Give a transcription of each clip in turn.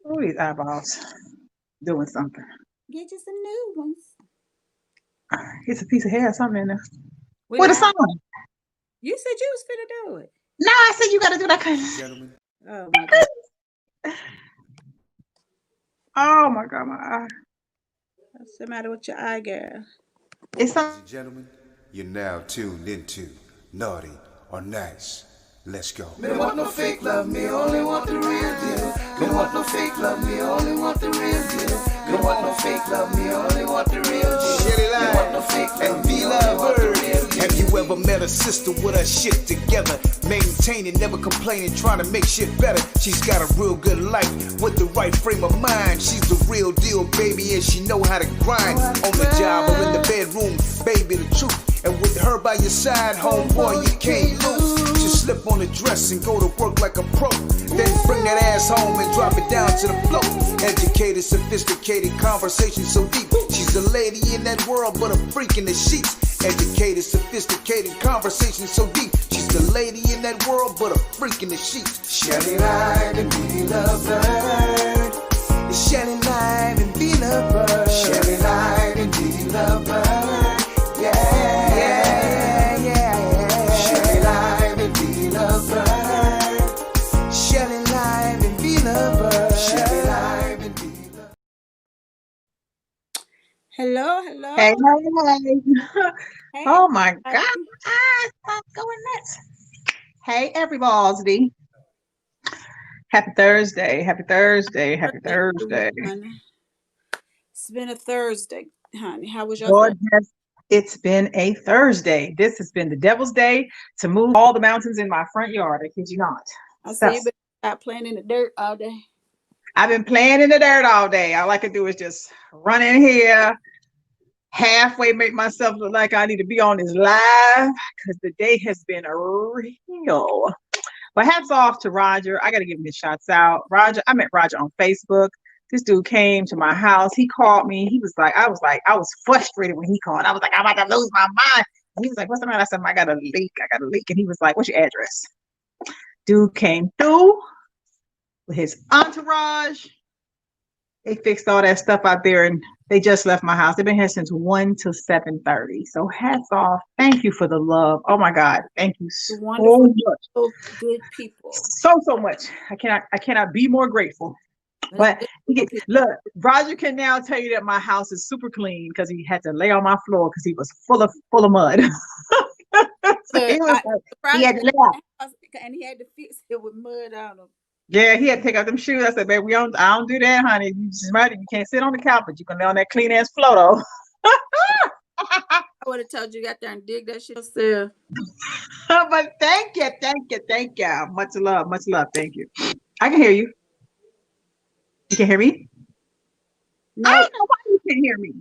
Oh, these eyeballs doing something. Get you some new ones. It's a piece of hair or something in there. We What a live. song. You said you was finna do it. No, I said you got to do that kind of. Gentlemen, Oh my god. Oh my God, my eye. What's the matter with your eye, girl? It's ladies and gentlemen, you're now tuned into Naughty or Nice. Let's go. Me don't want no fake love, me only want the real deal. Me don't want no fake love, me only want the real deal. Me don't want no fake love, me only want the real deal. Shelly Line and V-Love Bird. Have you ever met a sister with her shit together? Maintaining, never complaining, trying to make shit better. She's got a real good life with the right frame of mind. She's the real deal, baby, and she know how to grind. On the job or in the bedroom, baby, the truth. And with her by your side, homeboy, you can't lose. Just slip on the dress and go to work like a pro. Then bring that ass home and drop it down to the floor. Educated, sophisticated, conversation so deep. She's a lady in that world, but a freak in the sheets. Educated, sophisticated, conversation so deep. She's the lady in that world, but a freak in the sheets. Shelly Line and V-Love Bird. Shelly Line and V-Love Bird. Shelly Line and V-Love Bird. Yeah, yeah, yeah. Shelly Line and V-Love Bird. Shelly Line and V-Love Bird. Shelly Line and V-Love. Hello, hey, hello. hey, hey. Hey, Oh my God, everybody. my eyes stop going nuts. Hey, everybody. Happy Thursday. Happy Thursday. Happy Thursday, Thursday. everyone. It's been a Thursday, honey. How was your Lord, Thursday? it's been a Thursday. This has been the devil's day to move all the mountains in my front yard. I kid you not. I see you Stuff. been out playing in the dirt all day. I've been playing in the dirt all day. All I can do is just run in here, halfway make myself look like I need to be on this live because the day has been real. But hats off to Roger. I got to give him his shots out. Roger, I met Roger on Facebook. This dude came to my house. He called me. He was like, I was frustrated when he called. I was like, I'm about to lose my mind. And he was like, what's the matter? I said, I got a leak. I got a leak. And he was like, what's your address? Dude came through with his entourage. They fixed all that stuff out there and they just left my house. They've been here since 1 to 7:30. So hats off. Thank you for the love. Oh my God. Thank you The so wonderful, much. good people. So much. I cannot be more grateful. That's But beautiful people. look, Roger can now tell you that my house is super clean because he had to lay on my floor because he was full of mud. So he Look, was I like, he surprised had you to lay out. and he had to fix it with mud on him. Yeah, he had to take out them shoes. I said, baby, I don't do that, honey. You just right. You can't sit on the couch, but you can lay on that clean ass floor though. I would have told you got there and dig that shit yourself. But thank you. Much love, much love. Thank you. I can hear you. You can hear me? I No, don't know why you can't hear me.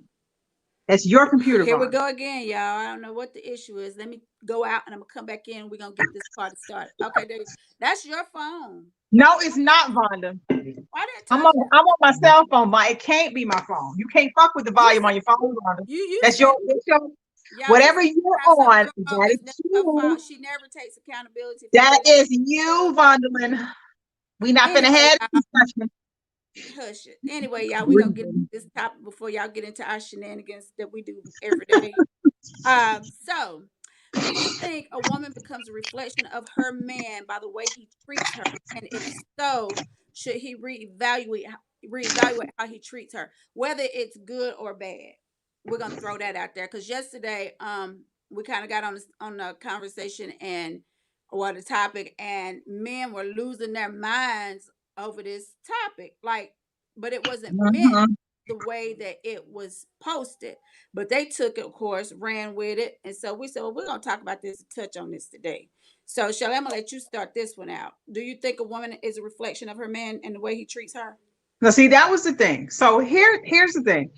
That's your computer, here we Vaughn. go again, y'all. I don't know what the issue is. Let me go out and I'm gonna come back in. We're gonna get this party started. Okay, there, that's your phone. No, it's not, Vonda. Why did I I'm tell on you? I'm on my cell phone, but it can't be my phone. You can't fuck with the You volume said on your phone, Vonda. you That's your, said that's your y'all. You whatever said you're have some on, girl. that It's is never her you. fault. She never takes accountability for That what is she does. you, Vondelin. We not finna Anyway, have y'all, this discussion. hush it. Anyway, y'all, we're gonna get this topic before y'all get into our shenanigans that we do every day. So do you think a woman becomes a reflection of her man by the way he treats her? And if so, should he reevaluate how he treats her, whether it's good or bad? We're gonna throw that out there because yesterday, we kind of got on the conversation and or the topic, and men were losing their minds over this topic. Like, but it wasn't meant Mhm. the way that it was posted. But they took it, of course, ran with it. And so we said, well, we're going to talk about this, touch on this today. So, Shelley, I'm going to let you start this one out. Do you think a woman is a reflection of her man and the way he treats her? Now, see, that was the thing. So here's the thing.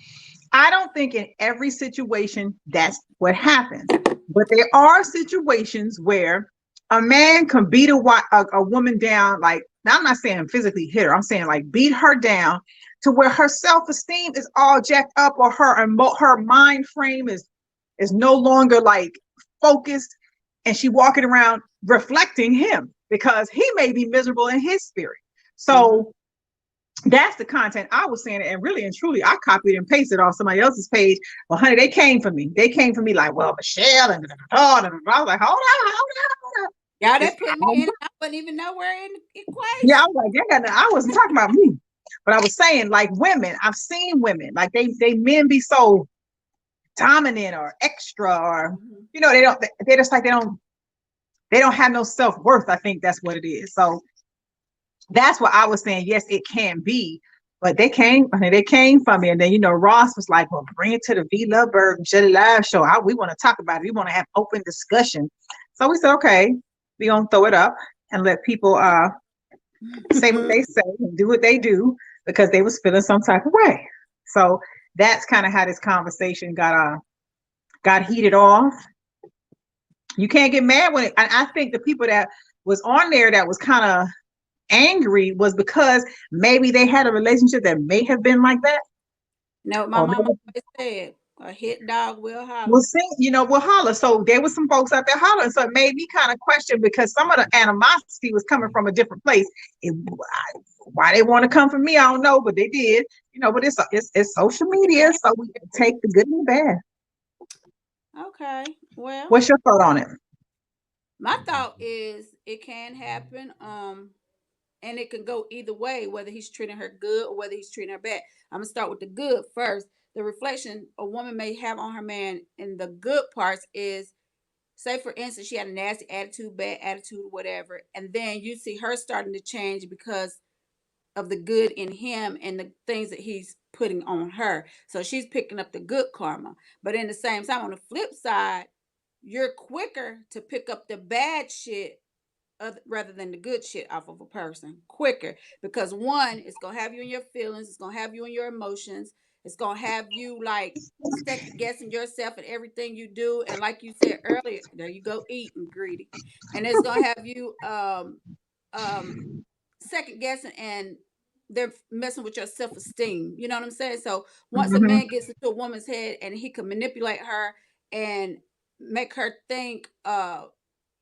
I don't think in every situation that's what happens, but there are situations where a man can beat a woman down. Like, now I'm not saying physically hit her. I'm saying like beat her down to where her self esteem is all jacked up, or her mind frame is no longer like focused, and she walking around reflecting him because he may be miserable in his spirit. Mm-hmm. So That's the content I was saying, and really and truly, I copied and pasted off somebody else's page. Well, honey, they came for me. They came for me like, well, Michelle, and I was like, hold on, hold on. Y'all, It's, they put me in. I wasn't even nowhere in the yeah, I equation. was like, I wasn't talking about me, but I was saying like women. I've seen women like they men be so dominant or extra, or Mhm. they just like they don't have no self-worth. I think that's what it is. So that's what I was saying. Yes, it can be, but they came from me. And then, Ross was like, well, bring it to the V Love Bird Jelly Live show. We want to talk about it. We want to have open discussion. So we said, okay, we're going to throw it up and let people say what they say and do what they do because they was feeling some type of way. So that's kind of how this conversation got heated off. You can't get mad when I think the people that was on there that was kind of angry was because maybe they had a relationship that may have been like that. No, my Or mama maybe always said, a hit dog will we'll holler. see, we'll holler. So there was some folks out there hollering. So it made me kind of question because some of the animosity was coming from a different place. It, why they want to come from me, I don't know, but they did. But it's social media, so we can take the good and the bad. Okay, well, What's your thought on it? my thought is it can happen. And it can go either way, whether he's treating her good or whether he's treating her bad. I'm gonna start with the good first. The reflection a woman may have on her man in the good parts is, say for instance, she had a nasty attitude, bad attitude, whatever, and then you see her starting to change because of the good in him and the things that he's putting on her. So she's picking up the good karma. But in the same time, on the flip side, you're quicker to pick up the bad shit rather than the good shit off of a person quicker, because one, it's gonna have you in your feelings, it's gonna have you in your emotions, it's gonna have you like second guessing yourself and everything you do, and like you said earlier, there you go eating greedy, and it's gonna have you um second guessing, and they're messing with your self-esteem, you know what I'm saying? So once a Mm-hmm. man gets into a woman's head and he can manipulate her and make her think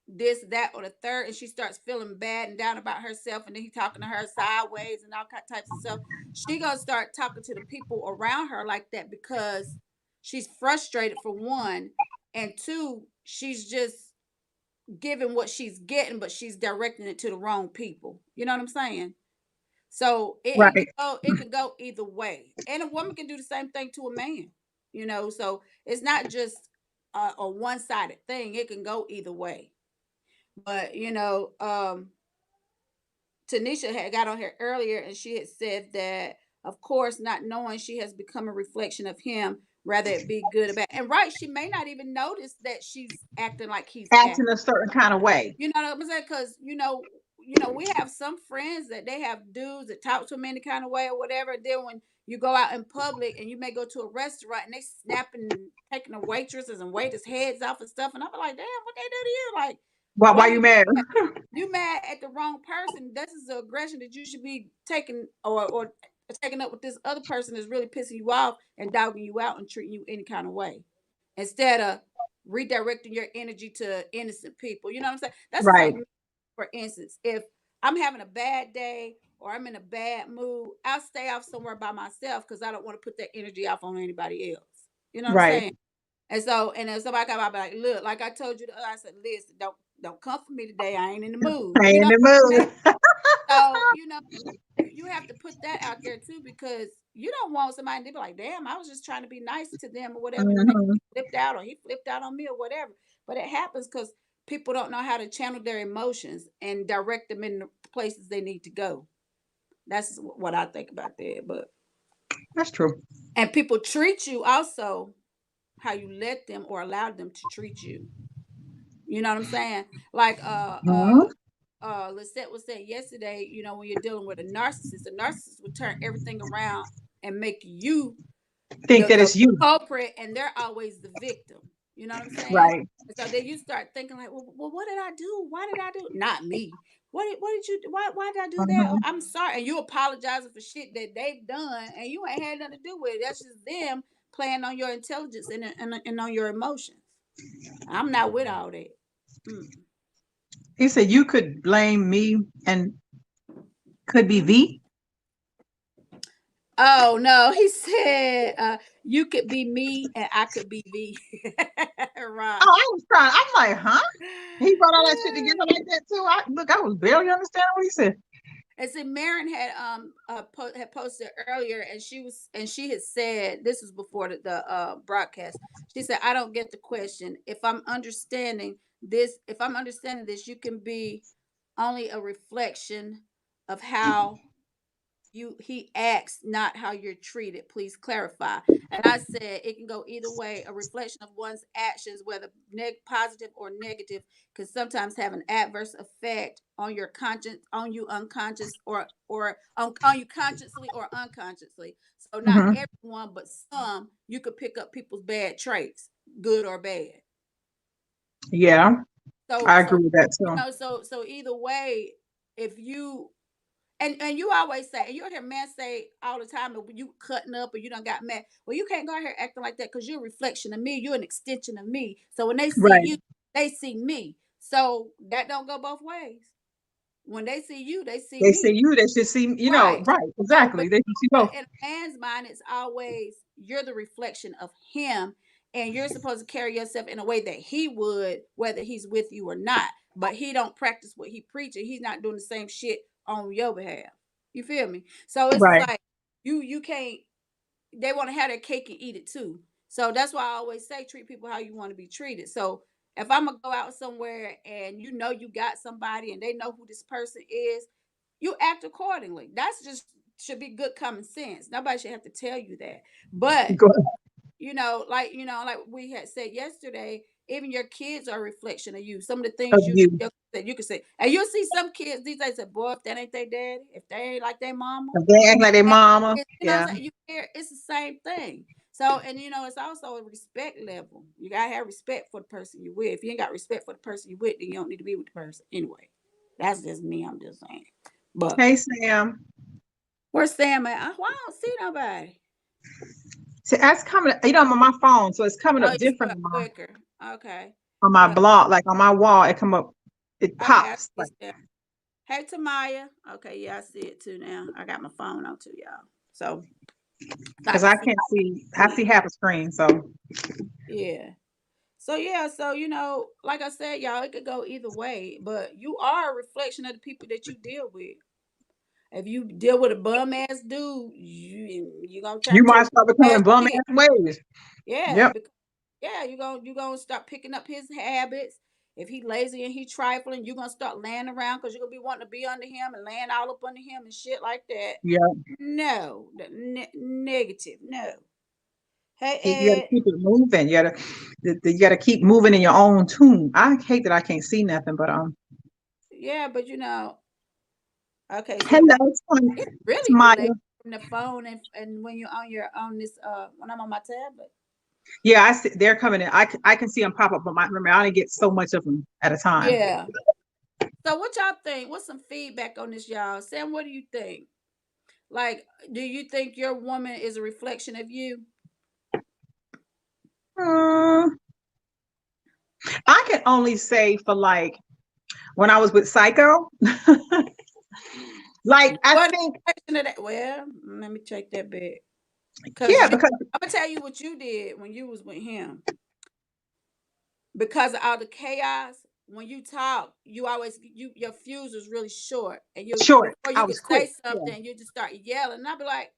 this, that, or the third, and she starts feeling bad and down about herself, and then he talking to her sideways and all types of stuff, she gonna start talking to the people around her like that because she's frustrated for one, and two, she's just giving what she's getting, but she's directing it to the wrong people. You know what I'm saying? So Right. it can go either way, and a woman can do the same thing to a man. So it's not just a one sided thing. It can go either way. But Tanisha had got on here earlier and she had said that, of course, not knowing she has become a reflection of him, rather it be good or bad. And right, she may not even notice that she's acting like he's acting. Acting a certain kind of way. You know what I'm saying? Because we have some friends that they have dudes that talk to them any kind of way or whatever. Then when you go out in public and you may go to a restaurant and they snapping, taking the waitresses and waiters' heads off and stuff, and I'm like, damn, what they do to you? Like, Why why you you mad? you mad at the wrong person? This is the aggression that you should be taking or taking up with this other person is really pissing you off and dogging you out and treating you any kind of way, instead of redirecting your energy to innocent people. You know what I'm saying? That's just Right. like, for instance, if I'm having a bad day or I'm in a bad mood, I'll stay off somewhere by myself because I don't want to put that energy off on anybody else. You know what I'm Right. saying? And then somebody come out like, look, like I told you, I said, listen, don't come for me today. I ain't in the mood. I You ain't in know the what I'm saying? mood. So, you have to put that out there too, because you don't want somebody to be like, damn, I was just trying to be nice to them or whatever. And then Hmm. he flipped out or he flipped out on me or whatever. But it happens because people don't know how to channel their emotions and direct them in the places they need to go. That's what I think about that. But That's true. and people treat you also how you let them or allow them to treat you. You know what I'm saying? Like Mhm. Lisette was saying yesterday, when you're dealing with a narcissist will turn everything around and make you Think the, that the, it's the you. culprit, and they're always the victim. You know what I'm saying? Right. And so then you start thinking like, well, what did I do? Why did I do? Not me. What did you? Why did I do that? Oh, Hmm. I'm sorry. And you apologizing for shit that they've done, and you ain't had nothing to do with it. That's just them playing on your intelligence and on your emotions. I'm not with all that. Mm. He said you could blame me and could be Hmm. V. Oh no, he said you could be me and I could be V. Oh, Right. I was trying. I'm like, huh? He brought all that shit together like that too. I was barely understanding what he said. And see, Marin had had posted earlier, and she had said this was before the broadcast. She said, "I don't get the question. If I'm understanding this, you can be only a reflection of how he acts, not how you're treated. Please clarify." And I said it can go either way. A reflection of one's actions, whether positive or negative, can sometimes have an adverse effect on your conscience, on you unconscious, on you consciously or unconsciously. So not Hmm. everyone, but some, you could pick up people's bad traits, good or bad. Yeah, So I so agree with that you too. know, so either way, if you and you always say, and you hear men say all the time, that when you cutting up or you done got mad, well, you can't go out here acting like that because you're a reflection of me. You're an extension of me. So when they see Right. you, they see me. So that don't go both ways. When they see you, they see They me. see you, they should see, Right. right, So, but exactly. They can see both. in a man's mind, it's always you're the reflection of him, and you're supposed to carry yourself in a way that he would, whether he's with you or not. But he don't practice what he preaches. He's not doing the same shit on your behalf. You feel me? So it's just Right. like you can't. They want to have their cake and eat it too. So that's why I always say treat people how you want to be treated. So if I'm gonna go out somewhere and you know you got somebody and they know who this person is, you act accordingly. That's just should be good common sense. Nobody should have to tell you that. But Go ahead. like we had said yesterday, even your kids are a reflection of you. Some of the Of things you you. that you can say, and you'll see some kids these days say, "Boy, if that ain't their daddy, if they ain't like their mama, If they act like their and mama, you know what yeah. I'm saying? You hear it's the same thing. So, and it's also a respect level. You gotta have respect for the person you with. If you ain't got respect for the person you with, then you don't need to be with the person anyway. That's just me. I'm just saying. But Hey Sam. where's Sam at? Why I don't see nobody? See, that's coming, I'm on my phone, so it's coming Oh, up you see different her quicker. Okay. on my Well, blog, like on my wall, it come up, it okay, I pops. see Like, Sam. Hey Tamaya. Okay, yeah, I see it too now. I got my phone on too, y'all. So I because can I see can't see, I it. see half a screen. So Yeah. So yeah, so like I said, y'all, it could go either way, but you are a reflection of the people that you deal with. If you deal with a bum ass dude, you gonna you turn to might start a ass becoming bum kid. ass ways. Yeah, Yep. because yeah, you gonna start picking up his habits. If he lazy and he trifling, you're gonna start laying around because you're gonna be wanting to be under him and laying all up under him and shit like that. Yeah. No, negative. No. Hey You got to Ed. keep it moving. You got to keep moving in your own tune. I hate that I can't see nothing, but Yeah, but okay, see hello, that it's it's really Maya. delayed from the phone and when you're on this when I'm on my tablet. Yeah, I see they're coming in. I can see them pop up, but remember I only get so much of them at a time. Yeah. So what y'all think? What's some feedback on this, y'all? Sam, what do you think? Like, do you think your woman is a reflection of you? Hmm, I can only say for like when I was with Psycho, like I What think, reflection of that? Well, let me check that bit. Cause yeah, because I'm gonna tell you what you did when you was with him. Because of all the chaos, when you talk, you always your fuse was really short, and you short, before you I could was quick. say Yeah, something, you just start yelling. And I'd be like,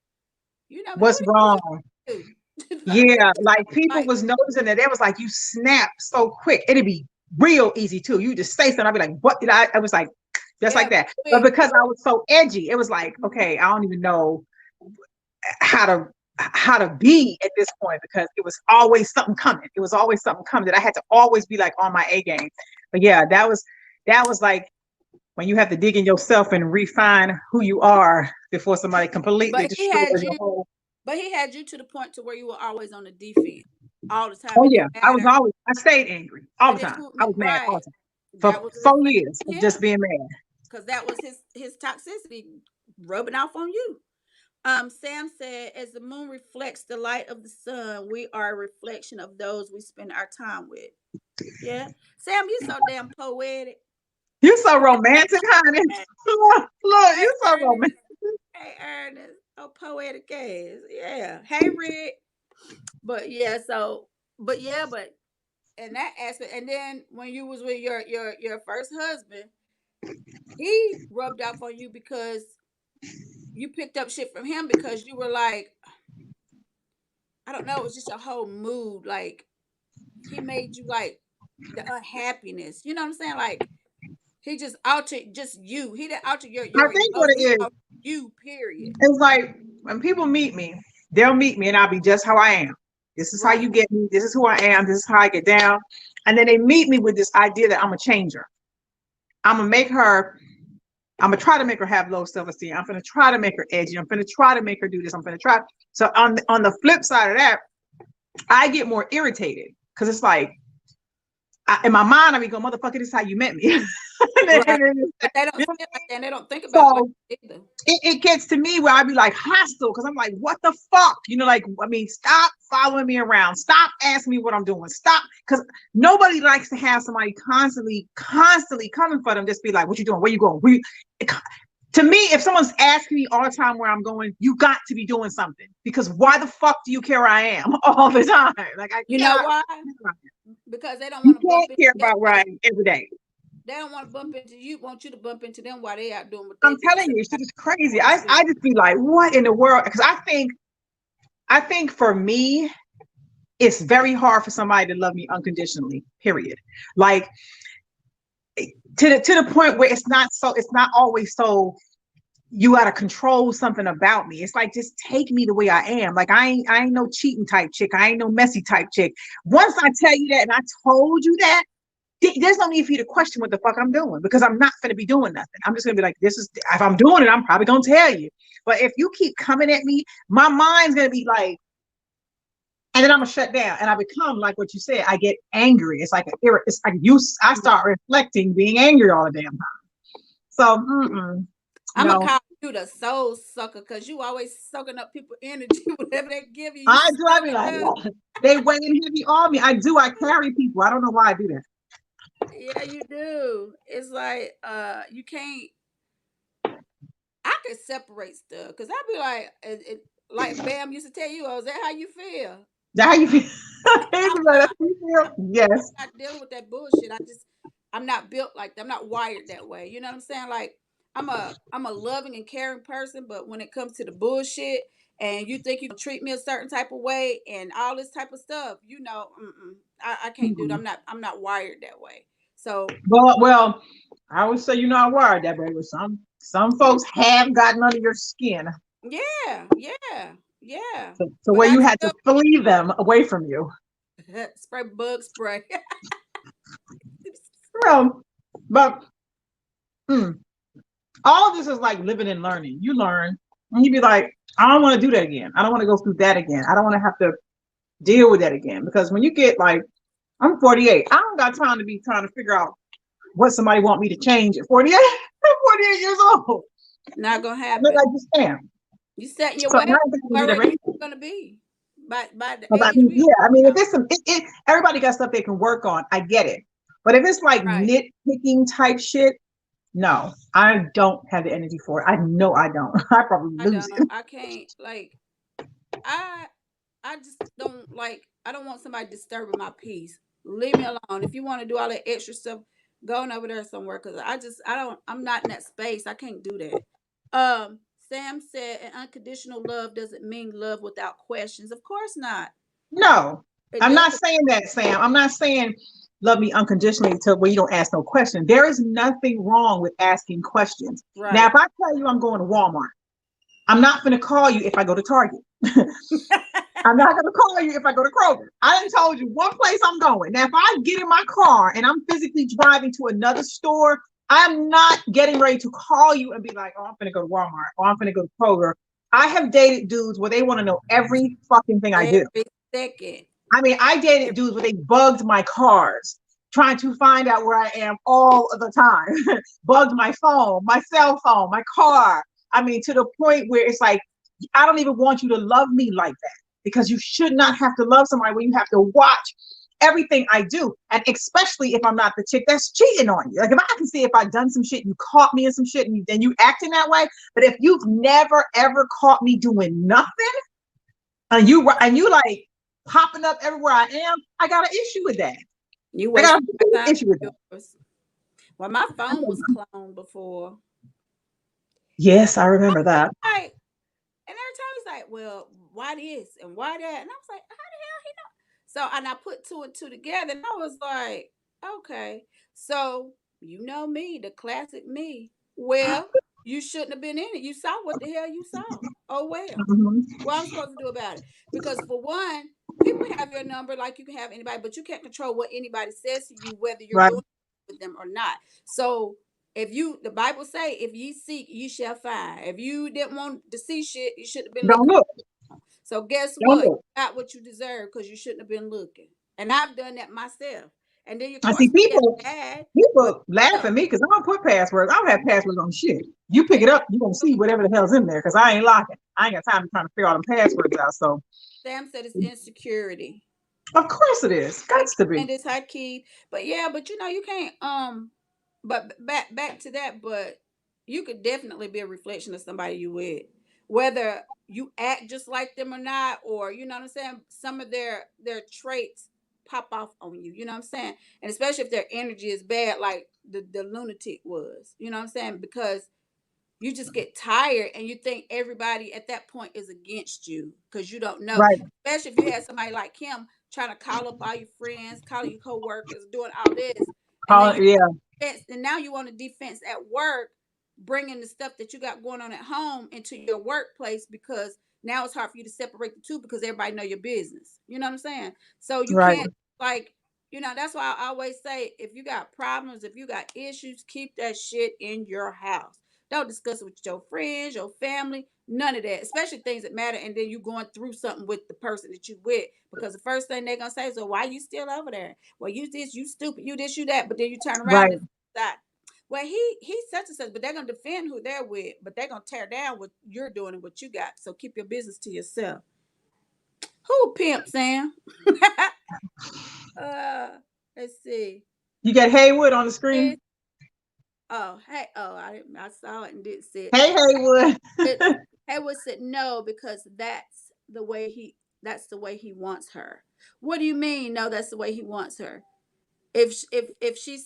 you never do what's wrong? anything you do. Yeah, like people Like, was noticing that they was like, you snap so quick. It'd be real easy too. You just say something, I'd be like, what did I? I was like, just yeah, like that. But quick. because I was so edgy, it was like, okay, I don't even know how to be at this point because it was always something coming. It was always something coming that I had to always be like on my A game. But yeah, that was like when you have to dig in yourself and refine who you are before somebody completely But he destroys had your you, whole. but he had you to the point to where you were always on the defense all the time. Oh It yeah, didn't matter. I stayed angry all It the time. didn't I was mad all right. the time That for was a 4 years reflection of of just him being mad. because that was his toxicity rubbing off on you. Sam said, as the moon reflects the light of the sun, we are a reflection of those we spend our time with. Yeah. Sam, you so damn poetic. You so romantic, honey. Look, you so Ernest, romantic. Hey, Ernest. Oh, poetic ass. Yeah. Hey, Rick. But yeah, so but in that aspect, and then when you was with your first husband, he rubbed off on you because you picked up shit from him because you were like, I don't know, it was just a whole mood. Like he made you like the unhappiness. You know what I'm saying? Like he just altered just you. He didn't alter I your think what emotion. it He is, altered you, period. it's like when people meet me, they'll meet me and I'll be just how I am. This is how Right. you get me. This is who I am. This is how I get down. And then they meet me with this idea that I'm a changer. I'm gonna make her. I'm gonna try to make her have low self-esteem. I'm gonna try to make her edgy. I'm gonna try to make her do this. I'm gonna try. So on the flip side of that, I get more irritated because it's like in my mind I be going, motherfucker, this is how you met me. Right. But they don't see it like that and they don't think about it like So that either. it gets to me where I be like hostile because I'm like, what the fuck? You know, like, I mean, stop following me around. Stop asking me what I'm doing. Stop. Because nobody likes to have somebody constantly coming for them. Just be like, what you doing? Where you going? To me, if someone's asking me all the time where I'm going, you got to be doing something because why the fuck do you care where I am all the time? Like, I You know cannot. why? Because they don't You want to bump can't into care their about where I shit. am every day. They don't want to bump into you. Want you to bump into them while they out doing what they I'm do. telling So you, they shit is crazy. want shit. I just be like, what in the world? Because I think for me, it's very hard for somebody to love me unconditionally, period. Like to the point where it's not always so you gotta control something about me. It's like just take me the way I am. Like I ain't no cheating type chick. I ain't no messy type chick. Once I tell you that and I told you that, there's no need for you to question what the fuck I'm doing because I'm not gonna be doing nothing. I'm just gonna be like, this is if I'm doing it, I'm probably gonna tell you. But if you keep coming at me, my mind's gonna be like, and then I'm gonna shut down and I become like what you said. I get angry. It's like it's like I start reflecting, being angry all the damn time. So I'm gonna no, call you the soul sucker because you always sucking up people energy. Whatever they give you, you I do. I suck be it like, up. they weighing heavy on me. I do. I carry people. I don't know why I do that. Yeah, you do. It's like you can't. I can separate stuff because I be like, like Bam used to tell you, oh, is that how you feel? That how you feel? I'm That's how you feel? Yes. not dealing with that bullshit. I'm not built like that. I'm not wired that way. You know what I'm saying? Like I'm a loving and caring person, but when it comes to the bullshit and you think you can treat me a certain type of way and all this type of stuff, I can't do it. Mhm. I'm not wired that way. So Well, I always say you're not wired that way. But some folks have gotten under your skin, yeah. so But where I you had to still flee them away from you. spray bug spray. Well, but mm, all of this is like living and learning. You learn, and you be like, I don't want to do that again. I don't want to go through that again. I don't want to have to deal with that again. Because when you get like, I'm 48, I don't got time to be trying to figure out what somebody want me to change at 48. I'm 48 years old. Not gonna But happen. I just am. You set your So way. now I You can do that already right. know you're gonna be by the I age mean, we are yeah, I mean, if now. it's everybody got stuff they can work on. I get it. But if it's like Right. nitpicking type shit, no, I don't have the energy for it. I know I don't. I probably I lose don't. it. I can't like I I just don't like I don't want somebody disturbing my peace. Leave me alone. If you want to do all that extra stuff, go on over there somewhere because I'm not in that space. I can't do that. Sam said an unconditional love doesn't mean love without questions. Of course not. No, It I'm not doesn't. saying that, Sam. I'm not saying love me unconditionally to where you don't ask no question. There is nothing wrong with asking questions. Now, Right. if I tell you I'm going to Walmart, I'm not going to call you if I go to Target. I'm not going to call you if I go to Kroger. I done told you one place I'm going. Now, if I get in my car and I'm physically driving to another store, I'm not getting ready to call you and be like, oh, I'm going to go to Walmart or I'm going to go to Kroger. I have dated dudes where they want to know every fucking thing I do. Every second. I mean, I dated dudes where they bugged my cars, trying to find out where I am all of the time. Bugged my phone, my cell phone, my car. I mean, to the point where it's like, I don't even want you to love me like that because you should not have to love somebody where you have to watch everything I do. And especially if I'm not the chick that's cheating on you. Like if I can see if I've done some shit, you caught me in some shit, and then you acting that way. But if you've never ever caught me doing nothing, and you like popping up everywhere I am, I got an issue with that. You I got wasting my an time. issue with that. Well, my phone was cloned before. Yes, I remember that. Like, and every time it's like, well, why this and why that? And I was like, how the hell he know? So, and I put two and two together, and I was like, okay. So, you know me, the classic me. Well, you shouldn't have been in it. You saw what the hell you saw. Oh well. Mhm. What I'm supposed to do about it? Because for one, people have your number like you can have anybody, but you can't control what anybody says to you, whether you're Right, doing it with them or not. So if you, the Bible say, if ye seek, you shall find. If you didn't want to see shit, you should have been don't looking. look, So guess don't what? You look. got what you deserve because you shouldn't have been looking. And I've done that myself. And then of I see course you get people. mad, but People laugh yeah, at me because I don't put passwords. I don't have passwords on shit. You pick yeah. it up, you gonna see whatever the hell's in there because I ain't locking. I ain't got time to trying to figure all the passwords out. So Sam said it's insecurity. of course it is. Hey, Got to be. Candace, hi Keith. But yeah, but you can't but back to that, but you could definitely be a reflection of somebody you with. Whether you act just like them or not, or you know what I'm saying, some of their traits pop off on you, you know what I'm saying? And especially if their energy is bad, like the lunatic was, you know what I'm saying? Because you just get tired and you think everybody at that point is against you because you don't know. Right. Especially if you had somebody like him trying to call up all your friends, calling your coworkers, doing all this, and then you Yeah. and now you want a defense at work, bringing the stuff that you got going on at home into your workplace because now it's hard for you to separate the two because everybody know your business. You know what I'm saying? So you Right. can't like that's why I always say if you got problems, if you got issues, keep that shit in your house. Don't discuss it with your friends, your family, none of that, especially things that matter. And then you going through something with the person that you with, because the first thing they're gonna say is, "Well, why you still over there? Well, you this, you stupid, you this, you that." But then you turn around Right. and decide, "Well, he's such and such," but they're gonna defend who they're with, but they're gonna tear down what you're doing and what you got. So keep your business to yourself. Who pimp Sam? uh, let's see. You got Haywood on the screen. Oh, hey, oh, I saw it and didn't see it. Hey Haywood. It Haywood said no because that's the way he wants her. What do you mean? No, that's the way he wants her. If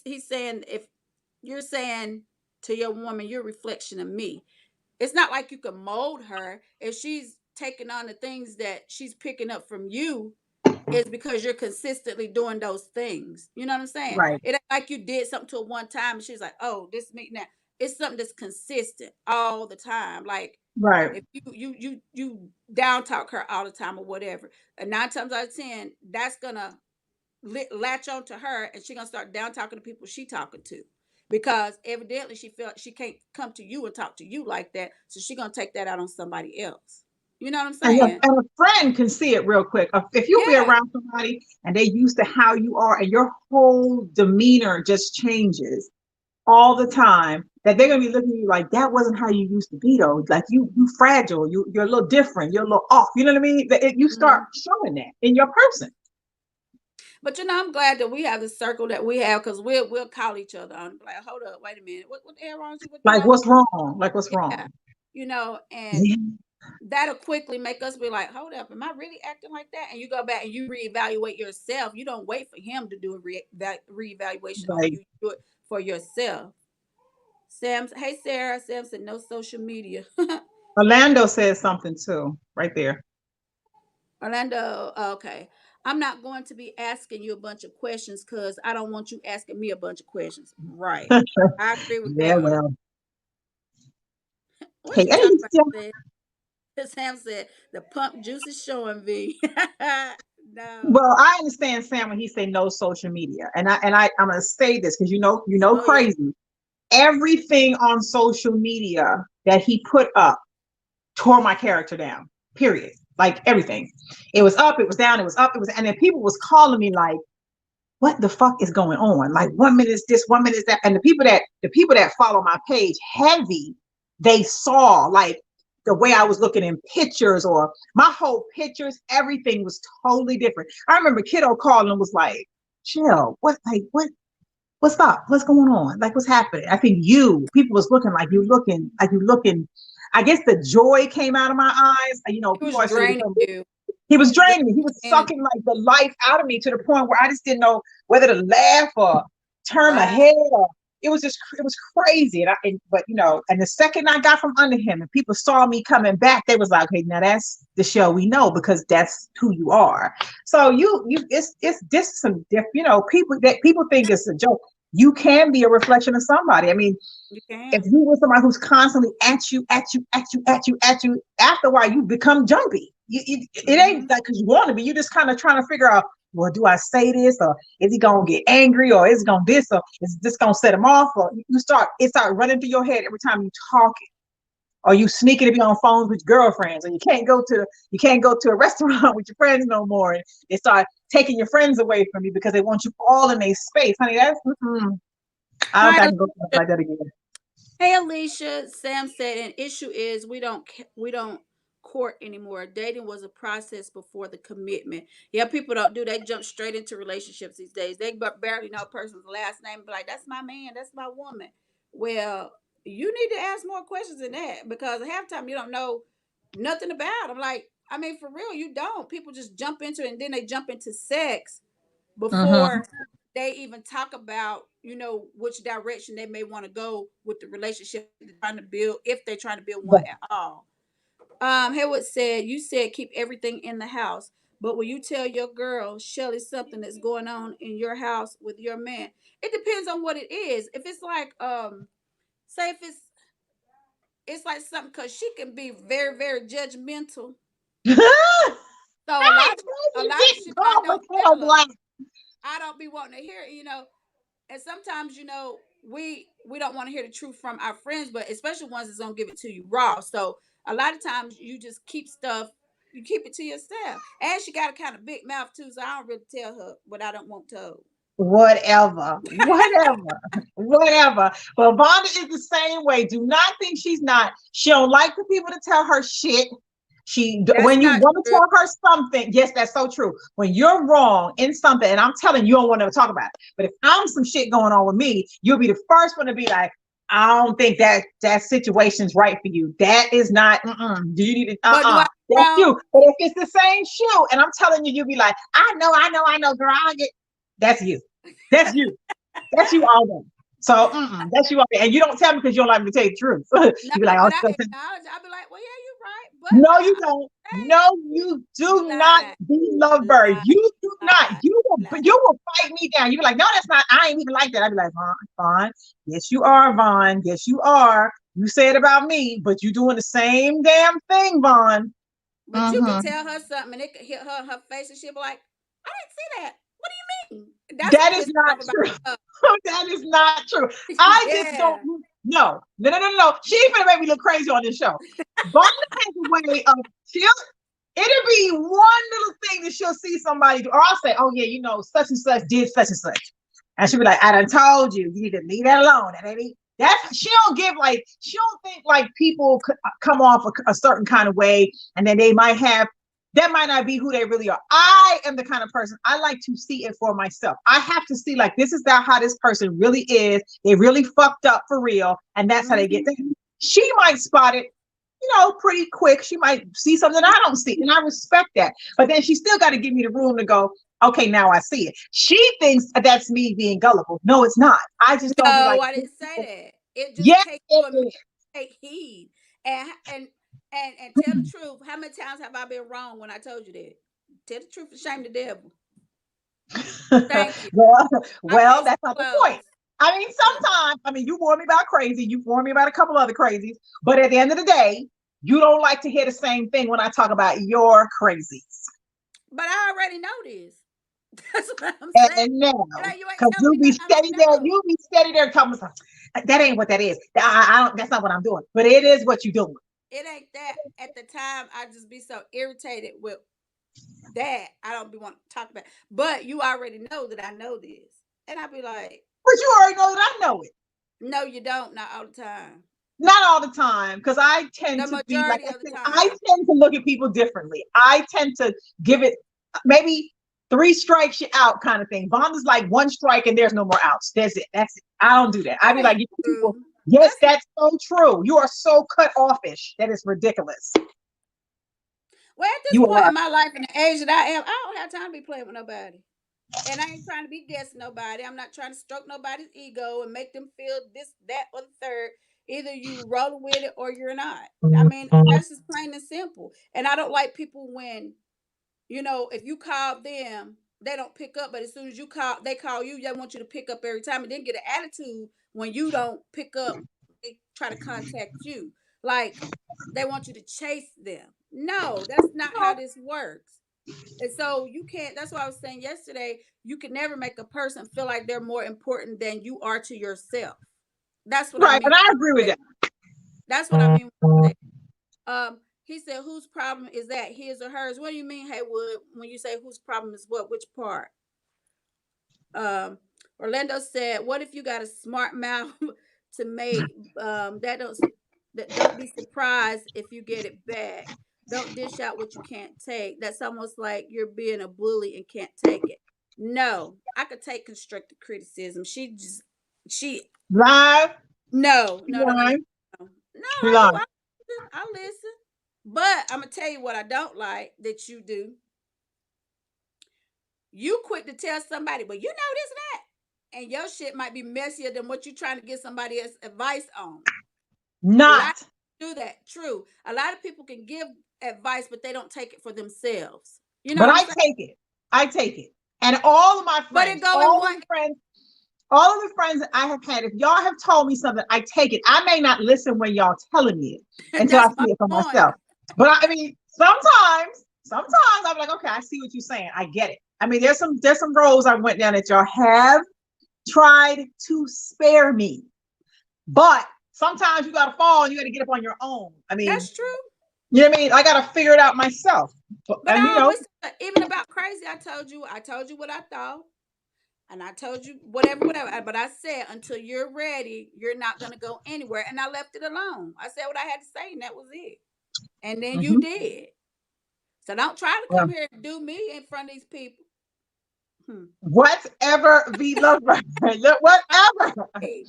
he's saying if you're saying to your woman, you're a reflection of me. It's not like you can mold her. If she's taking on the things that she's picking up from you, is because you're consistently doing those things. You know what I'm saying? Right. It ain't like you did something to her one time and she's like, oh, this me now. It's something that's consistent all the time. Like Right. if you down talk her all the time or whatever, and 9 times out of 10, that's gonna latch on to her, and she's gonna start down talking to people she talking to, because evidently she felt she can't come to you and talk to you like that, so she's gonna take that out on somebody else. You know what I'm saying? And a friend can see it real quick. If you be Yeah. around somebody and they used to how you are and your whole demeanor just changes all the time, that they're gonna be looking at you like that wasn't how you used to be though. Like you fragile, you're a little different, you're a little off. You know what I mean? You start showing that in your person. But I'm glad that we have the circle that we have, because we'll call each other on, like, hold up, wait a minute, what the hell wrong with you? What you Like got? what's wrong? Like what's Yeah, wrong? and Yeah. that'll quickly make us be like, hold up, am I really acting like that? And you go back and you reevaluate yourself. You don't wait for him to do a reevaluation on Right. you. You do it for yourself. Hey Sarah. Sam said no social media. Orlando says something too, right there. Orlando, okay. I'm not going to be asking you a bunch of questions because I don't want you asking me a bunch of questions. Right. I agree with Yeah, that. well. What Hey, you talking hey, about, Sam? Sam said the pump juice is showing, V. No. well, I understand Sam when he say no social media, and I'm gonna say this because Oh yeah. crazy. Everything on social media that he put up tore my character down. Period. Like everything, it was up, it was down, it was up, it was, and then people was calling me like, "What the fuck is going on?" Like 1 minute is this, 1 minute is that, and the people that follow my page heavy, they saw like the way I was looking in pictures, or my whole pictures, everything was totally different. I remember kiddo calling and was like, chill, what's up? What's going on? Like, what's happening? I think people was looking like you looking. I guess the joy came out of my eyes. He People was always say draining you. he He was was draining me. He was draining. sucking like the life out of me to the point where I just didn't know whether to laugh or turn my Right. head. Or it was crazy. But and the second I got from under him and people saw me coming back, they was like, "Hey, now that's the show we know because that's who you are." So it's this some different. People think it's a joke. You can be a reflection of somebody. I mean, You if can. you were somebody who's constantly at you, after a while you become jumpy. It ain't like because you want to be. You just kind of trying to figure out, well, do I say this, or is he gonna get angry, or is it gonna this, or is this gonna set him off, or it start running through your head every time you talking, or you sneaking to be on phones with your girlfriends, or you can't go to a restaurant with your friends no more, and they start taking your friends away from you because they want you all in a space, honey. I don't think Hi, I can go through like that again. hey Alicia, Sam said an issue is we don't court anymore. Dating was a process before the commitment. Yeah, people don't do. They jump straight into relationships these days. They barely know a person's last name. Be like, that's my man, that's my woman. Well, you need to ask more questions than that because half the time you don't know nothing about them. Like, I mean, for real, you don't. People just jump into it and then they jump into sex Mm-hmm. before they even talk about which direction they may want to go with the relationship they're trying to build, if they're trying to build one at all. Haywood said, you said keep everything in the house, but will you tell your girl Shelly something that's going on in your house with your man? It depends on what it is. If it's like say if it's like something, because she can be very very judgmental. So I a told you lot of get shit I gone don't before tell her. black. I don't be wanting to hear it. And sometimes we don't want to hear the truth from our friends, but especially ones that's gonna give it to you raw. So a lot of times you just you keep it to yourself. And she got a kind of big mouth too, so I don't really tell her what I don't want told. Whatever. But Vonda is the same way. Do not think she's not. She don't like for people to tell her shit. That's When you not want to true. tell her something, yes, that's so true. When you're wrong in something, and I'm telling you, you don't want to talk about it. But if I'm some shit going on with me, you'll be the first one to be like, I don't think that situation's right for you. That is not. Do you need to? But do I That's wrong? you. But if it's the same shoe, and I'm telling you, you'll be like, I know, girl. I get. That's you. That's you. That's you all day. So that's you all day. And you don't tell me because you don't like me to tell you the truth. No, You be like, oh, but I acknowledge. I'll be like, well, yeah, you're right. But no, you don't. hey, No, you you do not lying, be lovebird. lying, You do not. lying, lying. You will fight me down. You be like, no, that's not. I ain't even like that. I'd be like, Vaughn. Yes, you are, Vaughn. Yes, you are. You say it about me, but you doing the same damn thing, Vaughn. But you could Mm-hmm. tell her something, and it could hit her in her face, and she'll be like, I didn't see that. What do you mean? That's That what is pisses me not off about true. her. That is not true. I just don't. Yeah. No, no, no, no, no. She ain't gonna make me look crazy on this show. Vaughn has a way of she'll. It'll be one little thing that she'll see somebody do, or I'll say, "Oh yeah, such and such did such and such," and she'll be like, "I done told you. You need to leave that alone." That ain't. That's she don't give like she don't think like people come off a certain kind of way, and then they might have that might not be who they really are. I am the kind of person I like to see it for myself. I have to see like this is not how this person really is. They really fucked up for real, and that's how they get Mm-hmm. there. She might spot it, pretty quick. She might see something I don't see, and I respect that. But then she still got to give me the room to go, okay, now I see it. She thinks that's me being gullible. No, it's not. I just don't be No, like, I didn't say that. It just yes, takes it you a minute is. to take heed and tell the truth. How many times have I been wrong when I told you that? Tell the truth and shame the devil. Thank you. well, My well, case is that's not the point. closed. I mean, sometimes, you warn me about crazy, you warn me about a couple other crazies, but at the end of the day, you don't like to hear the same thing when I talk about your crazies. But I already know this. That's what I'm saying. And now, You ain't because telling me nothing I don't know. you be steady there talking about that ain't what that is. I don't, that's not what I'm doing. But it is what you're doing. It ain't that. At the time, I just be so irritated with that. I don't be wanting to talk about. But you already know that I know this, and I be like, But you already know that I know it. no, you don't. Not all the time. Not all the time, because I tend The to be like majority I of the said, I time. tend to look at people differently. I tend to give it maybe 3 strikes you out kind of thing. Bond is like 1 strike and there's no more outs. That's it. That's it. I don't do that. I That be like, ain't you people, true. yes, That's that's so true. You are so cut offish. That is ridiculous. well, at this You point are in my life and the age that I am, I don't have time to be playing with nobody. And I ain't trying to be guessing nobody. I'm not trying to stroke nobody's ego and make them feel this, that, or the third. Either you rolling with it or you're not. I mean, that's just plain and simple. And I don't like people when, if you call them, they don't pick up. But as soon as you call, they call you. They want you to pick up every time, and then get an attitude when you don't pick up. They try to contact you like they want you to chase them. No, that's not how this works. And so you can't, that's why I was saying yesterday, you can never make a person feel like they're more important than you are to yourself. That's what I right, mean. and I agree with that. That's what I mean when I say, he said, whose problem is that? His or hers? What do you mean, Haywood, when you say whose problem is what? Which part? Um, Orlando said, what if you got a smart mouth to make that don't be surprised if you get it back. Don't dish out what you can't take. That's almost like you're being a bully and can't take it. No, I could take constructive criticism. She Live, no, you no, no, no, no, lying, no. No, you I do. lying. I listen. But I'm gonna tell you what I don't like that you do. You quick to tell somebody, but you know this and that. And your shit might be messier than what you're trying to get somebody else advice on. A lot Not, of people do that. True. A lot of people can give advice, but they don't take it for themselves. You know but what I'm I saying? take it. I take it. And all of my But it friends, go in all of one. the friends all of the friends that I have had, if y'all have told me something, I take it. I may not listen when y'all telling me it until I That's my see it for point. myself. But I mean, sometimes I'm like, okay, I see what you're saying. I get it. I mean, there's some roads I went down that y'all have tried to spare me. But sometimes you gotta fall and you gotta get up on your own. I mean, That's true. you know what I mean? I gotta figure it out myself. But But I you know, always, even about crazy, I told you what I thought. And I told you whatever, whatever. But I said until you're ready, you're not gonna go anywhere. And I left it alone. I said what I had to say, and that was it. And then you mhm, did. So don't try to yeah. come here and do me in front of these people. Hmm. Whatever the lover, whatever. Hey.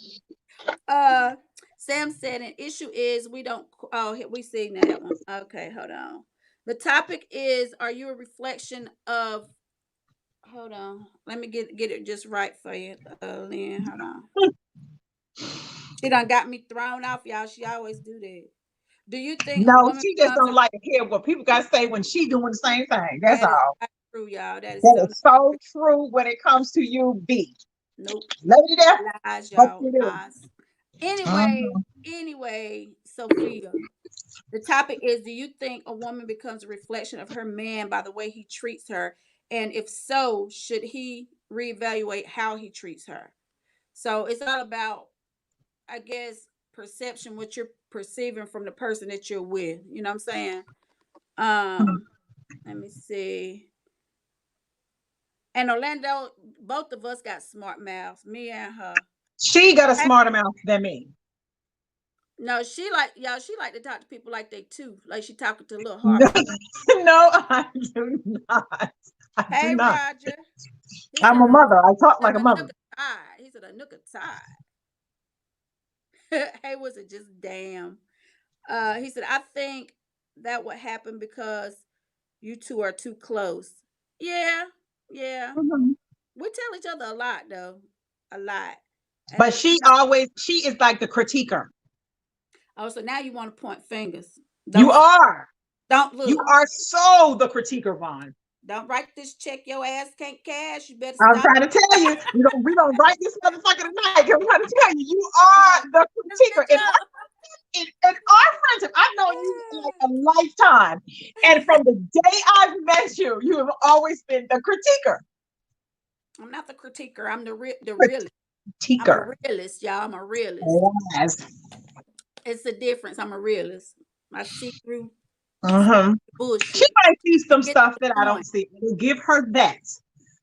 Uh, Sam said an issue is we don't. Oh, we seen that one. Okay, hold on. The topic is: are you a reflection of? Hold on. Let me get it just right for you, Lynn. Hold on. She done got me thrown off, y'all. She always do that. Do you think a No, woman she just becomes don't a like to hear what people got to say when she doing the same thing. That's that is all. not true, y'all? That is That so not is so true. true when it comes to you, B. Nope. Lady there, Lies, what y'all. you do? Lies. Anyway, Mhm. Sophia. The topic is: do you think a woman becomes a reflection of her man by the way he treats her? And if so, should he reevaluate how he treats her? So it's all about, I guess, perception, what you're perceiving from the person that you're with. You know what I'm saying? Um, Let me see. And Orlando, both of us got smart mouths, me and her. She got a Hey, smarter mouth than me. no, she like y'all. She like to talk to people like they too, like she talking to little No, Harper. no, I do not. I do Hey, not. Roger. He I'm said a mother. I talk like a a mother. nook of tide. He said a nook of tide. Hey, was it just damn? He said I think that would happen because you two are too close. Yeah, yeah. Mhm. We tell each other a lot though, a lot. But And she is like the critiquer. oh, so now you want to point fingers? You Don't are. don't You look. are so the critiquer, Vaughn. Don't write this check your ass can't cash. You better I'm stop. trying to tell you, we don't write this motherfucker tonight. I'm trying to tell you, you Yeah. are the Let's critiquer. get y'all. In our friendship, I've known you like a lifetime. And from the day I've met you, you have always been the critiquer. I'm not the critiquer. I'm the realist. I'm a Critiquer. realist, y'all. I'm a realist. Yes. It's the difference. I'm a realist. I see through Uh-huh. She bullshit. might see To some get to stuff the that I don't point. see. We'll give her that.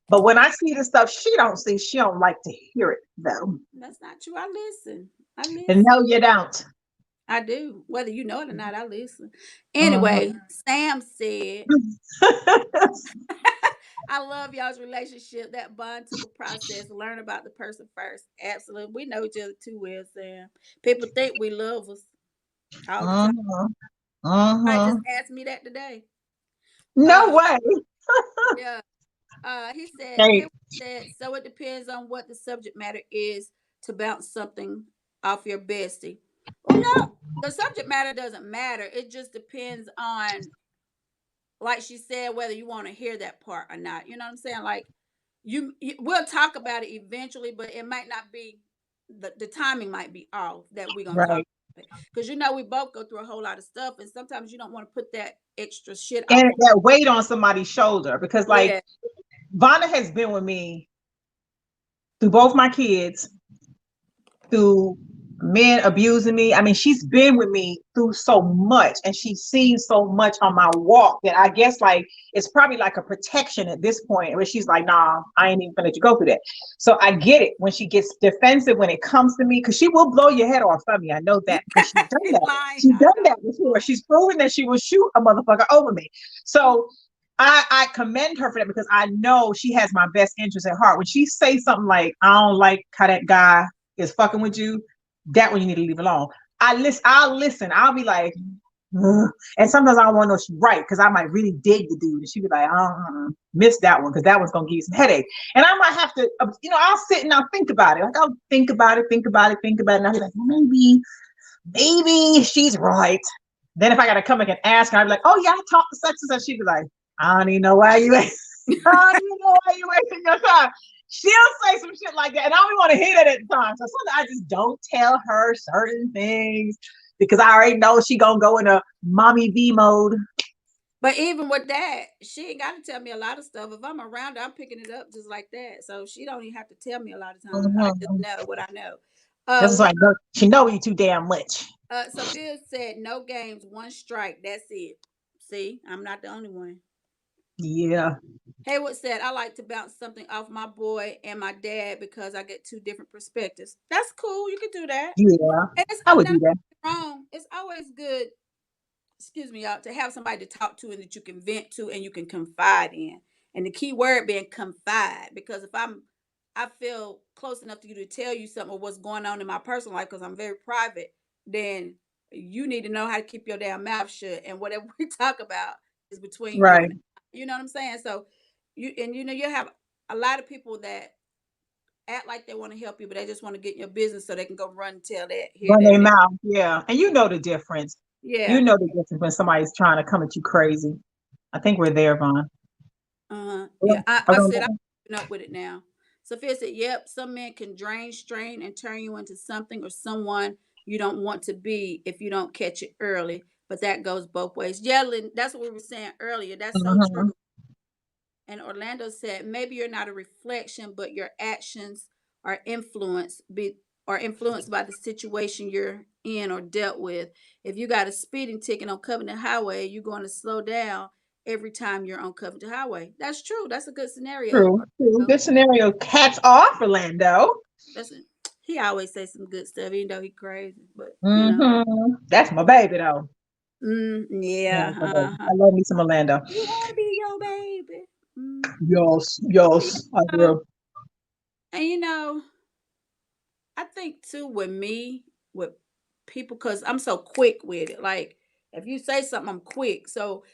But when I see the stuff she don't see, she don't like to hear it though. That's not true. I listen. I And listen. no, you don't. I do. Whether you know it or not, I listen. Anyway, Sam said, I love y'all's relationship. That bond took a process. Learn about the person first. Absolutely. We know each other too well, Sam. People think we love us all the time. Uh-huh. I Uh-huh. just asked me that today. No Uh way. yeah. He said, Hey, Haywood said, so it depends on what the subject matter is to bounce something off your bestie. Well, no, the subject matter doesn't matter. It just depends on, like she said, whether you want to hear that part or not. You know what I'm saying? Like we'll talk about it eventually, but it might not be the timing might be off that we're gonna talk right. about it. Because we both go through a whole lot of stuff, and sometimes you don't want to put that extra shit off And of. that weight on somebody's shoulder because like Yeah. Vonna has been with me through both my kids, through men abusing me. I mean, she's been with me through so much and she's seen so much on my walk that I guess like it's probably like a protection at this point where she's like, nah, I ain't even gonna let you go through that. So I get it when she gets defensive when it comes to me, because she will blow your head off of me. I know that because she's done She's that. lying. She's I done know. that before. She's proven that she will shoot a motherfucker over me. So I commend her for that because I know she has my best interest at heart. When she says something like, I don't like how that guy is fucking with you, that one you need to leave alone. I'll listen. I'll be like, ugh. And sometimes I don't want to know she's right because I might really dig the dude. And she'll be like, miss that one because that one's gonna give you some headache. And I might have to, I'll sit and I'll think about it. Like I'll think about it, think about it, think about it. And I'll be like, maybe she's right. Then if I gotta come back and ask her, I'd be like, oh yeah, I talked to such and such. She'd be like, I don't even know why you I don't even know why you wasting your time. She'll say some shit like that, and I don't want to hear that at the time. So sometimes I just don't tell her certain things because I already know she gonna go in a mommy V mode. But even with that, she ain't got to tell me a lot of stuff. If I'm around her, I'm picking it up just like that. So she don't even have to tell me a lot of times. I just Mm-hmm. know what I know. That's One like she know you too damn much. Sophia said, "No games, one strike. That's it." See, I'm not the only one. Yeah, Haywood said, "I like to bounce something off my boy and my dad because I get two different perspectives." That's cool. You can do that. yeah, And it's I would now, do that. wrong. It's always good, excuse me, y'all, to have somebody to talk to and that you can vent to and you can confide in. And the key word being confide, because if I feel close enough to you to tell you something of what's going on in my personal life because I'm very private, then you need to know how to keep your damn mouth shut. And whatever we talk about is between you Right, and I. You know what I'm saying? So you have a lot of people that act like they want to help you, but they just want to get in your business so they can go run and tell that here, run there, their and there. mouth. Yeah, and you know the difference. You Yeah. know the difference when somebody's trying to come at you crazy. I think we're there, Vaughn. Yeah. I said I'm Okay. keeping up with it now. Sophia said, "Yep, some men can drain, strain, and turn you into something or someone you don't want to be if you don't catch it early. But that goes both ways." Yeah, Lynn, that's what we were saying earlier. That's so true. Mhm. And Orlando said, maybe you're not a reflection, but your actions are influenced by the situation you're in or dealt with. If you got a speeding ticket on Covington Highway, you're going to slow down every time you're on Covington Highway. That's true. That's a good scenario. True, true. Orlando. Good scenario. Hats off, Orlando. That's it. He always says some good stuff, even though he crazy. But That's my baby, though. Yeah, yeah, my baby. I love me some Orlando. he want to be your baby. Mm. Yes, But, yes, I do. and I think too with me, with people, because I'm so quick with it. Like if you say something, I'm quick. So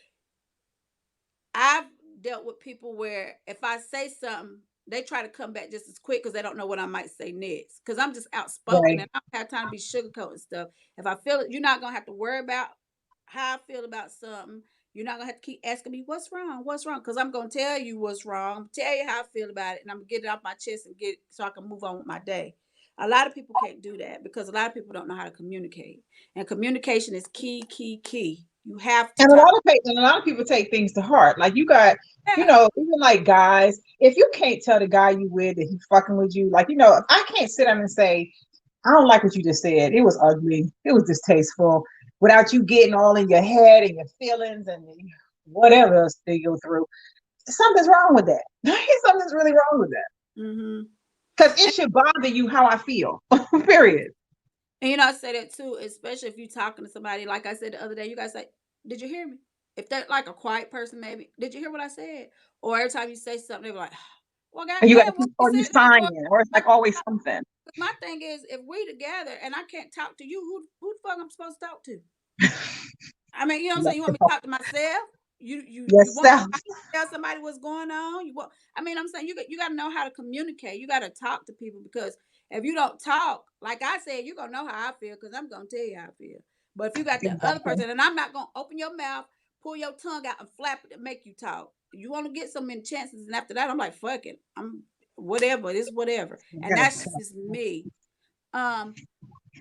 I've dealt with people where if I say something, they try to come back just as quick because they don't know what I might say next. Because I'm just outspoken Right. and I don't have time to be sugarcoating stuff. If I feel it, you're not gonna have to worry about how I feel about something. You're not gonna have to keep asking me what's wrong, what's wrong, because I'm gonna tell you what's wrong, tell you how I feel about it, and I'm gonna get it off my chest and get it so I can move on with my day. A lot of people can't do that because a lot of people don't know how to communicate, and communication is key, key, key. You have to And a talk. lot of people, and a lot of people take things to heart. Like you got, Yeah, even like guys, if you can't tell the guy you with that he's fucking with you, like if I can't sit down and say, I don't like what you just said. It was ugly. It was distasteful. Without you getting all in your head and your feelings and whatever else they go through, something's wrong with that. Something's really wrong with that. mm-hmm. Because it should bother you how I feel. Period. And you know, I say that too, especially if you're talking to somebody. Like I said the other day, you guys say, "Did you hear me?" If they're like a quiet person, maybe, "Did you hear what I said?" Or every time you say something, they're like, "Well, And you got to goddamn, what keep, you or you said that sign for?" in, or it's My, like always something. my thing is, if we together and I can't talk to you, who the fuck I'm supposed to talk to? I mean, you know what I'm saying? You want me to talk to myself? You want Yourself. me to tell somebody what's going on? You want? I mean, I'm saying you got to know how to communicate. You got to talk to people because if you don't talk, like I said, you're gonna know how I feel because I'm gonna tell you how I feel. But if you got the other Exactly. person, and I'm not gonna open your mouth, pull your tongue out, and flap it to make you talk. You want to get so many chances, and after that, I'm like, fuck it, I'm whatever. It's whatever, and Yes. that's just me. Um,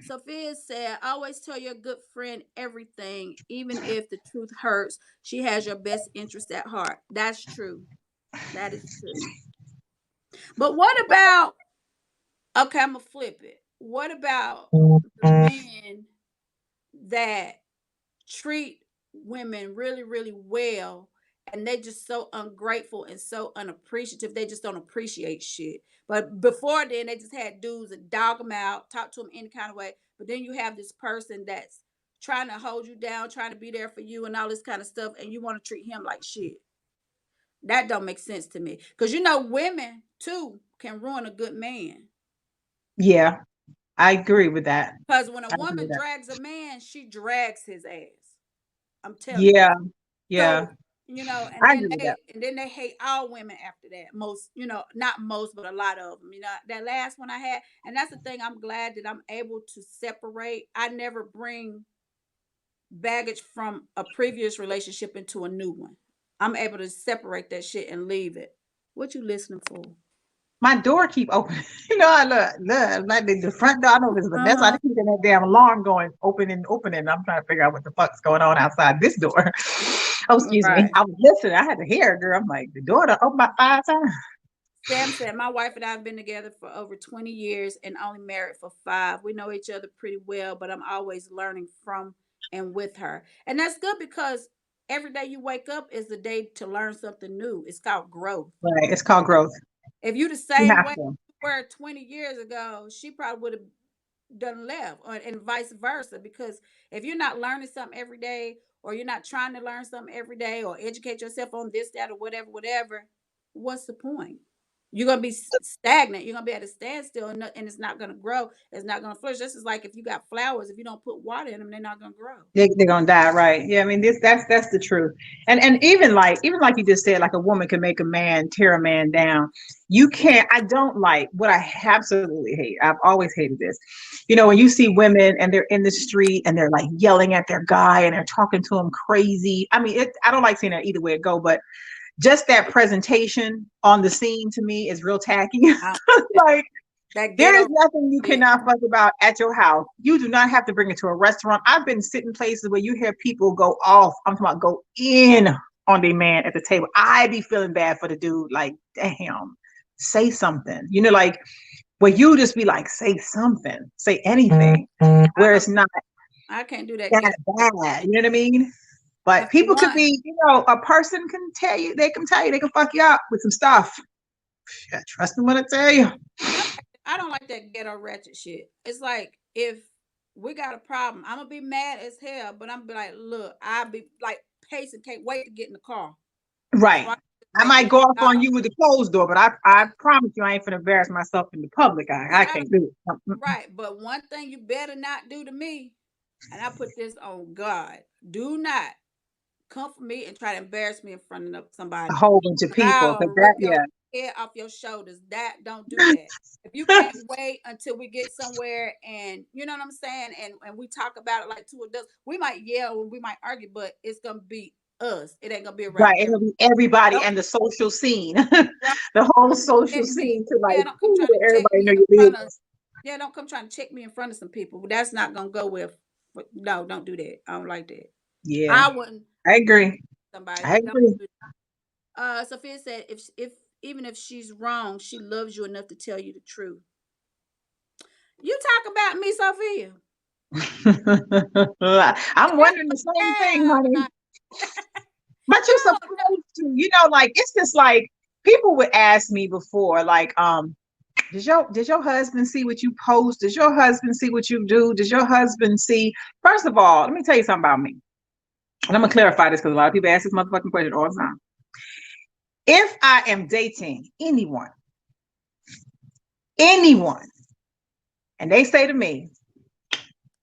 Sophia said, always tell your good friend everything, even if the truth hurts. She has your best interest at heart. That's true. That is true. But what about, okay, I'm going to flip it. What about the men that treat women really, really well and they just so ungrateful and so unappreciative. They just don't appreciate shit. But before then, they just had dudes that dog them out, talk to them any kind of way. But then you have this person that's trying to hold you down, trying to be there for you and all this kind of stuff, and you want to treat him like shit. That don't make sense to me. Because you know, women too can ruin a good man. Yeah, I agree with that. Because when a I agree with woman that. drags a man, she drags his ass. I'm telling you. Yeah, yeah, So, you know, I agree with that. and then they hate all women after that. Most, you know, not most, but a lot of them. You know, that last one I had, and that's the thing. I'm glad that I'm able to separate. I never bring baggage from a previous relationship into a new one. I'm able to separate that shit and leave it. What you listening for? My door keep opening. You know, I look like the front door. I know this is a Uh mess. I huh. just keep that damn alarm going, opening, opening. I'm trying to figure out what the fuck's going on outside this door. Oh, excuse me. Right. I was listening. I had to hear it, girl. I'm like, the door to open about 5 times. Sam said, my wife and I have been together for over 20 years and only married for 5. We know each other pretty well, but I'm always learning from and with her. And that's good because every day you wake up is the day to learn something new. It's called growth. Right. It's called growth. If you the You same have way to. you were 20 years ago, she probably would have done left, and vice versa. Because if you're not learning something every day, or you're not trying to learn something every day, or educate yourself on this, that, or whatever, whatever, what's the point? You're gonna be stagnant. You're gonna be at a standstill, and it's not gonna grow. It's not gonna flourish. This is like if you got flowers. If you don't put water in them, they're not gonna grow. They're gonna die, right? Yeah, I mean this that's the truth. And even like you just said, like a woman can make a man tear a man down. You can't, I don't like what I absolutely hate. I've always hated this. You know, when you see women and they're in the street and they're like yelling at their guy and they're talking to him crazy. I mean, I don't like seeing that either way it go, but just that presentation on the scene to me is real tacky. I, Like that there is ghetto nothing you shit. cannot fuss about at your house. You do not have to bring it to a restaurant. I've been sitting places where you hear people go off. I'm talking about go in on the man at the table. I be feeling bad for the dude. Like, damn, say something. You know, like where you just be like, say something, say anything, where I, it's not I can't do that that ghetto bad. shit. You know what I mean? And But for people could one, be, you know, a person can tell you, they can fuck you up with some stuff. Yeah, trust me when I tell you. I don't like that ghetto ratchet shit. It's like if we got a problem, I'm gonna be mad as hell, but I'm gonna be like, look, I'll be like pacing, can't wait to get in the car. So Right. I I wait to might let go off on off. you with the closed door, but I promise you I ain't finna embarrass myself in the public. I Yeah, can't do it. right. But one thing you better not do to me, and I put this on God, do not come for me and try to embarrass me in front of A somebody. whole bunch of people. I'll Cause rip that, your yeah. head off your shoulders. That don't do that. If you can't wait until we get somewhere and you know what I'm saying, and we talk about it like two adults, we might yell and we might argue, but it's gonna be us. It ain't gonna be around Right. It'll everybody. be everybody Don't and the social scene. right, The whole don't social check me. scene to like Yeah, don't come trying to check everybody me know in your front of. business. Yeah, don't come trying to check me in front of some people. That's not gonna go with. No, don't do that. I don't like that. Yeah. I wouldn't I do agree. somebody, I but don't agree. do. Sophia said, if even if she's wrong, she loves you enough to tell you the truth. You talk about me, Sophia. I'm wondering the same thing, Damn, honey. like, But you you're don't know. supposed to, you know, like it's just like people would ask me before, like, Does your husband see what you post? Does your husband see what you do? Does your husband see? First of all, let me tell you something about me. And I'm gonna clarify this because a lot of people ask this motherfucking question all the time. If I am dating anyone, and they say to me,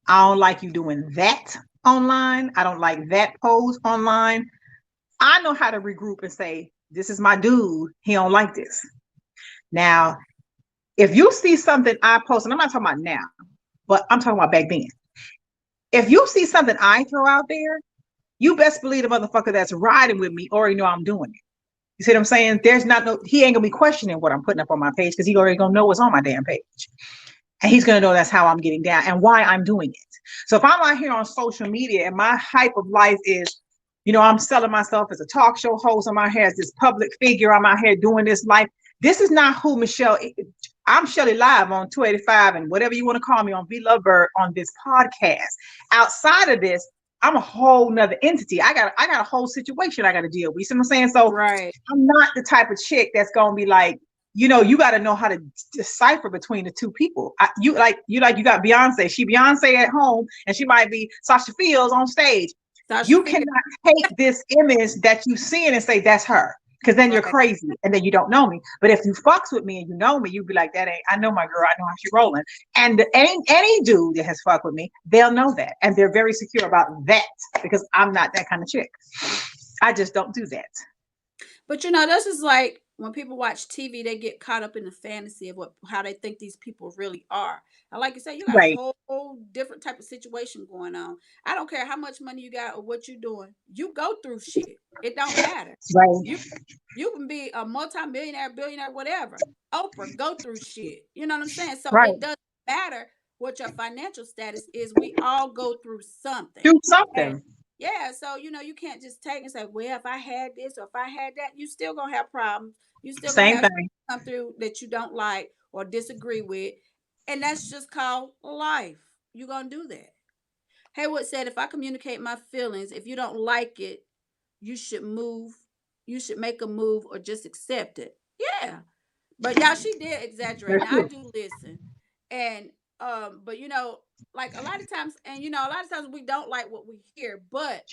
I don't like you doing that online, I don't like that pose online, I know how to regroup and say, this is my dude, he don't like this. Now, if you see something I post, and I'm not talking about now, but I'm talking about back then. If you see something I throw out there, you best believe the motherfucker that's riding with me already know I'm doing it. You see what I'm saying? There's not no, he ain't gonna be questioning what I'm putting up on my page because he already gonna know what's on my damn page. And he's gonna know that's how I'm getting down and why I'm doing it. So if I'm out here on social media and my hype of life is, I'm selling myself as a talk show host, I'm out here as this public figure, I'm out here doing this life. This is not who Michelle. I'm Shelly Live on 285 and whatever you want to call me on V Lovebird on this podcast. Outside of this, I'm a whole nother entity. I got a whole situation I got to deal with. You see what I'm saying? So Right. I'm not the type of chick that's gonna be like, you got to know how to decipher between the two people. You got Beyonce. She Beyonce at home, and she might be Sasha Fields on stage. Sasha You Fields. cannot take this image that you see and say that's her, because then you're Right. crazy, and then you don't know me. But if you fucks with me and you know me, you'd be like, that ain't. I know my girl. I know how she rolling. And any dude that has fucked with me, they'll know that, and they're very secure about that because I'm not that kind of chick. I just don't do that. But this is like when people watch TV, they get caught up in the fantasy of how they think these people really are. And like you said, you got a Right. whole different type of situation going on. I don't care how much money you got or what you're doing. You go through shit. It don't matter. You Right. you can be a multi-millionaire, billionaire, whatever. Oprah go through shit. You know what I'm saying? So Right. it doesn't matter what your financial status is. We all go through something. Do And something. yeah, so you can't just take and say, well, if I had this or if I had that, you still gonna have problems. You still gonna Same have thing. come through that you don't like or disagree with. And that's just called life. You're gonna do that. Haywood said, if I communicate my feelings, if you don't like it, you should move. You should make a move or just accept it. Yeah. But y'all, she did exaggerate. That's Now I true. do listen. And but like a lot of times, and a lot of times we don't like what we hear, but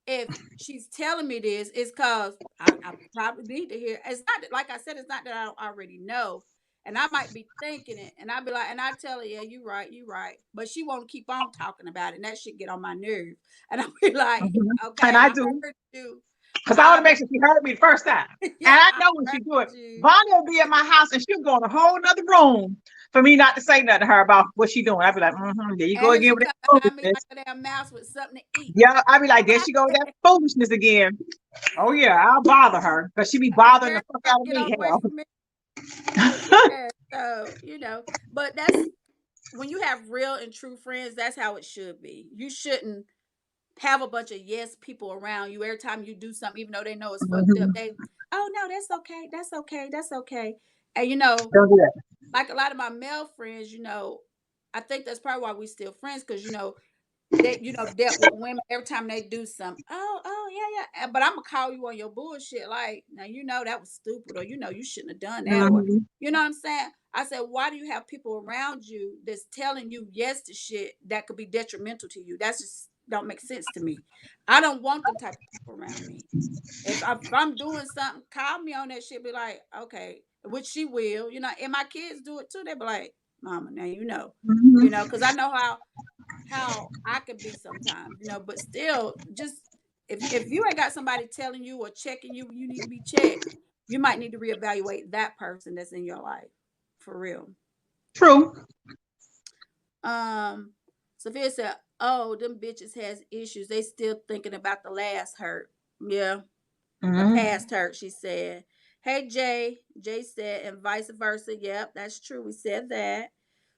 if she's telling me this, it's because I probably need to hear. It's not like I said, it's not that I don't already know. And I might be thinking it, and I'd be like, and I tell her, yeah, you right. But she won't keep on talking about it, and that shit get on my nerves. And I'll be like, Mhm. okay, And I I do, heard you. because I want I to make sure she heard me the first time. yeah, And I I know when heard she do it, you. Bonnie will be at my house and she'll go in a whole nother room for me not to say nothing to her about what she doing. I'd be like, there you go And if again she with come that behind me foolishness. like a damn mouse with something to eat, Yeah, I'd be like, there okay, she go with that foolishness again. Oh yeah, I'll bother her because she be bothering girl, the fuck out of get me. on away Hell. from me. But yeah, so but that's when you have real and true friends, that's how it should be. You shouldn't have a bunch of yes people around you every time you do something, even though they know it's fucked up. Mhm. They, oh no, that's okay, that's okay, that's okay. And Don't do that. like a lot of my male friends, I think that's probably why we still friends because they dealt with women every time they do something. Oh yeah. But I'm gonna call you on your bullshit. Like now that was stupid, or you shouldn't have done that, or Mhm. you know what I'm saying. I said, why do you have people around you that's telling you yes to shit that could be detrimental to you? That's just don't make sense to me. I don't want them type of people around me. If I'm doing something, call me on that shit. Be like, okay, which she will, and my kids do it too. They be like, Mama, now Mhm. because I know how I could be sometimes, but still just if you ain't got somebody telling you or checking you, you need to be checked. You might need to reevaluate that person that's in your life. For real. True. Um Sophia said, oh, them bitches has issues. They still thinking about the last hurt. Yeah. The Mhm. past hurt, she said. Hey Jay. Jay said, and vice versa. Yep, that's true. We said that.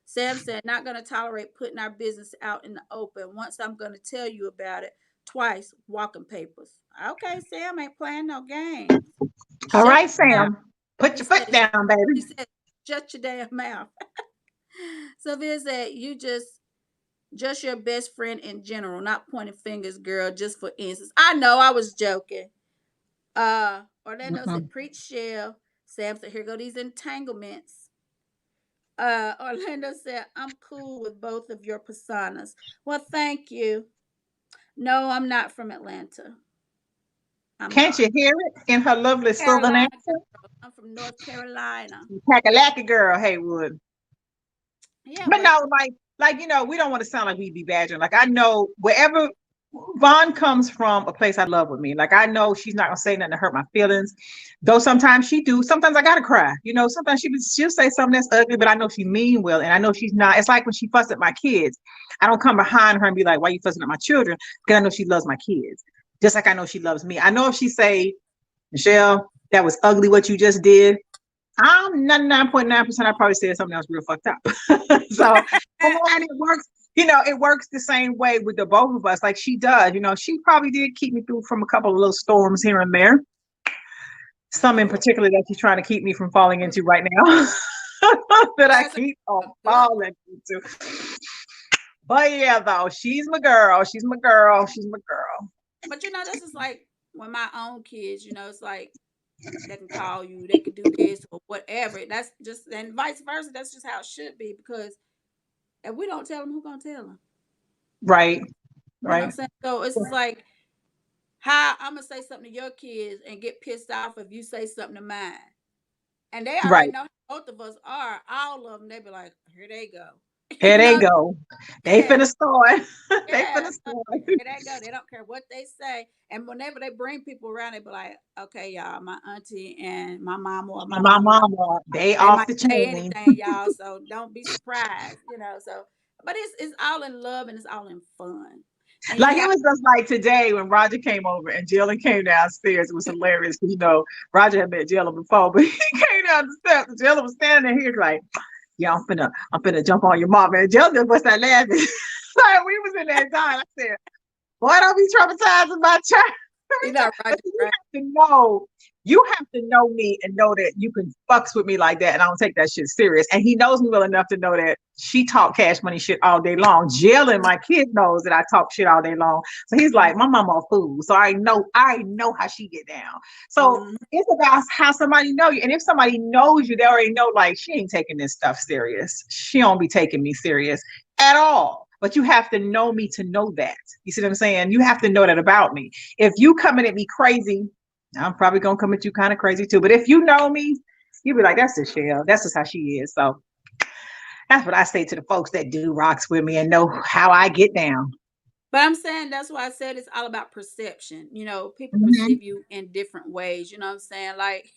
Sam said, not going to tolerate putting our business out in the open. Once I'm going to tell you about it. Twice, walking papers. Okay, Sam ain't playing no games. All Shut right, your mouth. Sam. Put He your foot said, down, baby. she said, shut your damn mouth. Sylvia said, you just your best friend in general, not pointing fingers, girl, just for instance. I know I was joking. Orlando Mhm. said, preach Shell. Sam said, here go these entanglements. Orlando said, I'm cool with both of your personas. Well, thank you. No, I'm not from Atlanta. I'm Can't not. you hear it in her lovely southern Carolina accent? girl. I'm from North Carolina. Kakalaki girl, Haywood. Yeah, But but no, we don't want to sound like we be badgering. Like I know wherever Vaughn comes from, a place I love with me. Like I know she's not gonna say nothing to hurt my feelings. Though sometimes she do. Sometimes I gotta cry. Sometimes she'll say something that's ugly, but I know she mean well, and I know she's not. It's like when she fussed at my kids. I don't come behind her and be like, "Why you fussing at my children?" Because I know she loves my kids, just like I know she loves me. I know if she say, "Michelle, that was ugly what you just did," I'm 99.9%. I probably said something else real fucked up. So, and it works. It works the same way with the both of us. Like she does. She probably did keep me through from a couple of little storms here and there. Some in particular that she's trying to keep me from falling into right now. That I that's keep on a good falling into. But yeah, though she's my girl. She's my girl. She's my girl. But this is like when my own kids, it's like they can call you, they can do this or whatever. That's just, and vice versa. That's just how it should be, because if we don't tell them, who gonna tell them? Right. You know what Right. I'm saying? So it's just like how I'm gonna say something to your kids and get pissed off if you say something to mine. And they already Right. know how both of us are. All of them, they be like, here they go. Here you they know? go. They Yeah, finna start. They yeah. finna start. Here they go. They don't care what they say. And whenever they bring people around, they be like, okay, y'all, my auntie and my mama or my My mama, mama, they they off might the say chain. anything, y'all. So don't be surprised. So, but it's all in love and it's all in fun. And Like it was just like today when Roger came over and Jalen came downstairs. It was hilarious. Roger had met Jalen before, but he came down the steps and Jalen was standing there. He was like, "Yeah, I'm finna jump on your mama." And Jalen just bust out laughing. Like we was in that time. I said, "Boy, don't be traumatizing my child." Roger, But you right? have to know, you have to know me and know that you can fucks with me like that, and I don't take that shit serious. And he knows me well enough to know that she talk cash money shit all day long. Jill and my kid knows that I talk shit all day long. So he's like, my mama a fool. So I know how she get down. So Mm-hmm. it's about how somebody know you. And if somebody knows you, they already know like she ain't taking this stuff serious. She don't be taking me serious at all. But you have to know me to know that. You see what I'm saying? You have to know that about me. If you coming at me crazy, I'm probably gonna come at you kind of crazy too. But if you know me, you'll be like, that's just Shell. That's just how she is. So that's what I say to the folks that do rocks with me and know how I get down. But I'm saying that's why I said it's all about perception. People Mm-hmm. perceive you in different ways. You know what I'm saying? Like,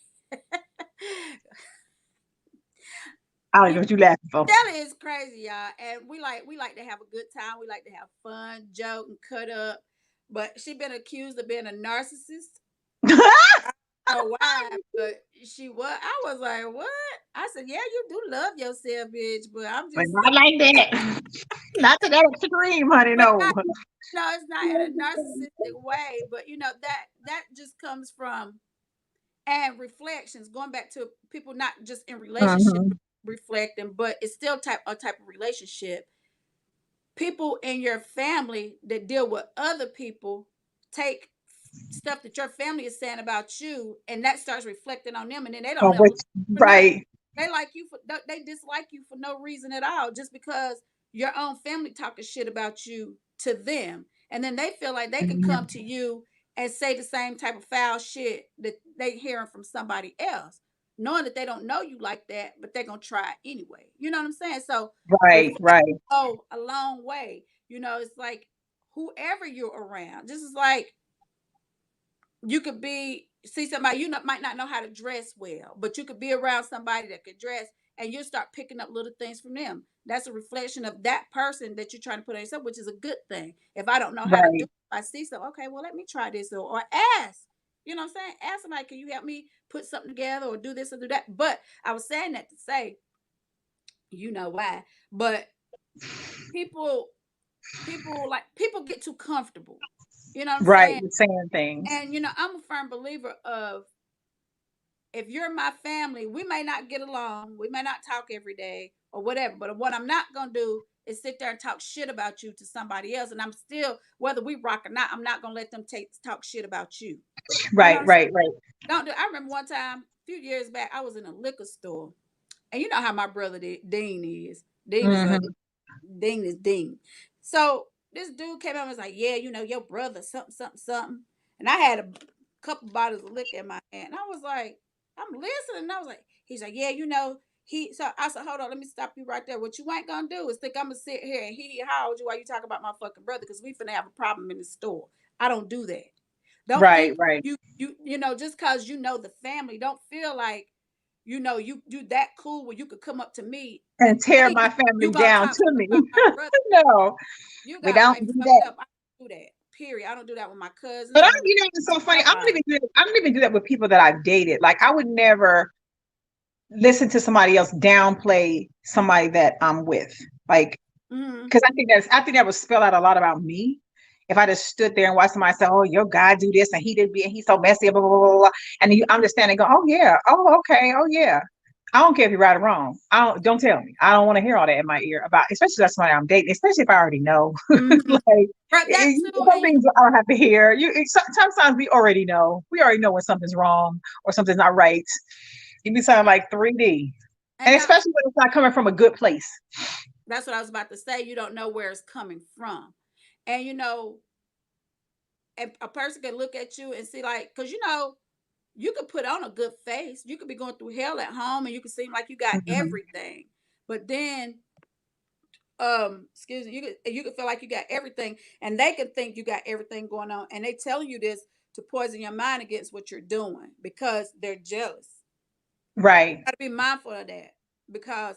I don't you know what you laughing for. Shelly is crazy, y'all, and we like to have a good time. We like to have fun, joke, and cut up. But she been accused of being a narcissist. Oh why? But she was. I was like, what? I said, yeah, you do love yourself, bitch. But I'm But just saying. not like that. Not to that extreme, honey. But No. not, no, it's not in a narcissistic way. But that just comes from and reflections. Going back to people not just in relationship Mm-hmm. reflecting, but it's still a type of relationship. People in your family that deal with other people take stuff that your family is saying about you, and that starts reflecting on them, and then they don't Oh, ever which, like you for nothing. right, They like you for they dislike you for no reason at all, just because your own family talking shit about you to them, and then they feel like they could come mm-hmm. to you and say the same type of foul shit that they hearing from somebody else, knowing that they don't know you like that, but they're gonna try anyway. You know what I'm saying? So Right, reflect right. go a long way. It's like whoever you're around. This is like you could see somebody might not know how to dress well, but you could be around somebody that could dress, and you'll start picking up little things from them. That's a reflection of that person that you're trying to put on yourself, which is a good thing. If I don't know how to do Right. it, I see something, okay, well, let me try this, or ask. You know what I'm saying? Ask somebody, can you help me put something together or do this or do that? But I was saying that to say, you know why. But people people get too comfortable. You know what I'm Right. saying? With saying things. And I'm a firm believer of, if you're my family, we may not get along, we may not talk every day or whatever, but what I'm not gonna do is sit there and talk shit about you to somebody else. And I'm still, whether we rock or not, I'm not gonna let them talk shit about you. You know what Right, I'm saying? right, right. Don't do. I remember one time, a few years back, I was in a liquor store, And you know how my brother Dean is. Dean is a Hmm. Dean is Dean. So this dude came out and was like, "Yeah, you know your brother something something something," and I had a couple bottles of liquor in my hand. And I was like, "I'm listening." And I was like, "He's like, yeah, you know." So I said, "Hold on, let me stop you right there. What you ain't gonna do is think I'm gonna sit here and how old you while you talk about my fucking brother because we finna have a problem in the store. I don't do that. Don't Right, think right. you know just cause you know the family. Don't feel like you know you that cool where you could come up to me and And tear think my you family gonna down talk to shit me. about my brother. No, You we got don't me do fucked that. up. I don't do that. Period. I don't do that with my cousins. But I don't do it's that so with funny. nobody. I don't even do that with people that I've dated. Like I would never listen to somebody else downplay somebody that I'm with. Like, Mm-hmm. because I think that would spell out a lot about me. If I just stood there and watched somebody say, "Oh, your guy do this and he did be and he's so messy," blah blah blah blah, blah. And you understand and go, "Oh yeah, oh okay, oh yeah." I don't care if you're right or wrong. Don't tell me. I don't want to hear all that in my ear about, especially that's somebody I'm dating, especially if I already know. Mm-hmm. Like But that too, some and things I don't have to hear. Sometimes we already know. We already know when something's wrong or something's not right. You be sounding like 3D, and and not especially when it's not coming from a good place. that's what I was about to say. You don't know where it's coming from, and you know, a person can look at you and see like, because you know, you could put on a good face. You could be going through hell at home, and you could seem like you got Mhm. everything, but then excuse me, you could feel like you got everything and they can think you got everything going on and they telling you this to poison your mind against what you're doing because they're jealous. Right. Got to be mindful of that because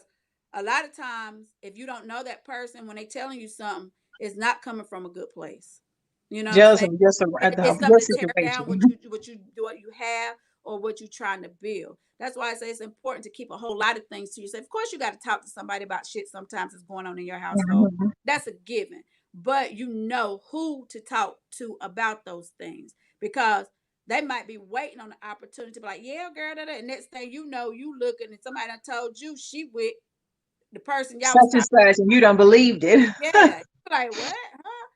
a lot of times if you don't know that person when they telling you something it's not coming from a good place. You know what I'm Just saying? of It's your something to tear down situation. what you have or what you're trying to build. That's why I say it's important to keep a whole lot of things to yourself. Of course, you got to talk to somebody about shit sometimes that's going on in your household. Mhm. That's a given. But you know who to talk to about those things because they might be waiting on the opportunity to be like, yeah, girl, da, da. And next thing you know, you looking and somebody done told you she with the person y'all was Such and talking. such, and you don't believed it. Yeah. You're like, what? Huh?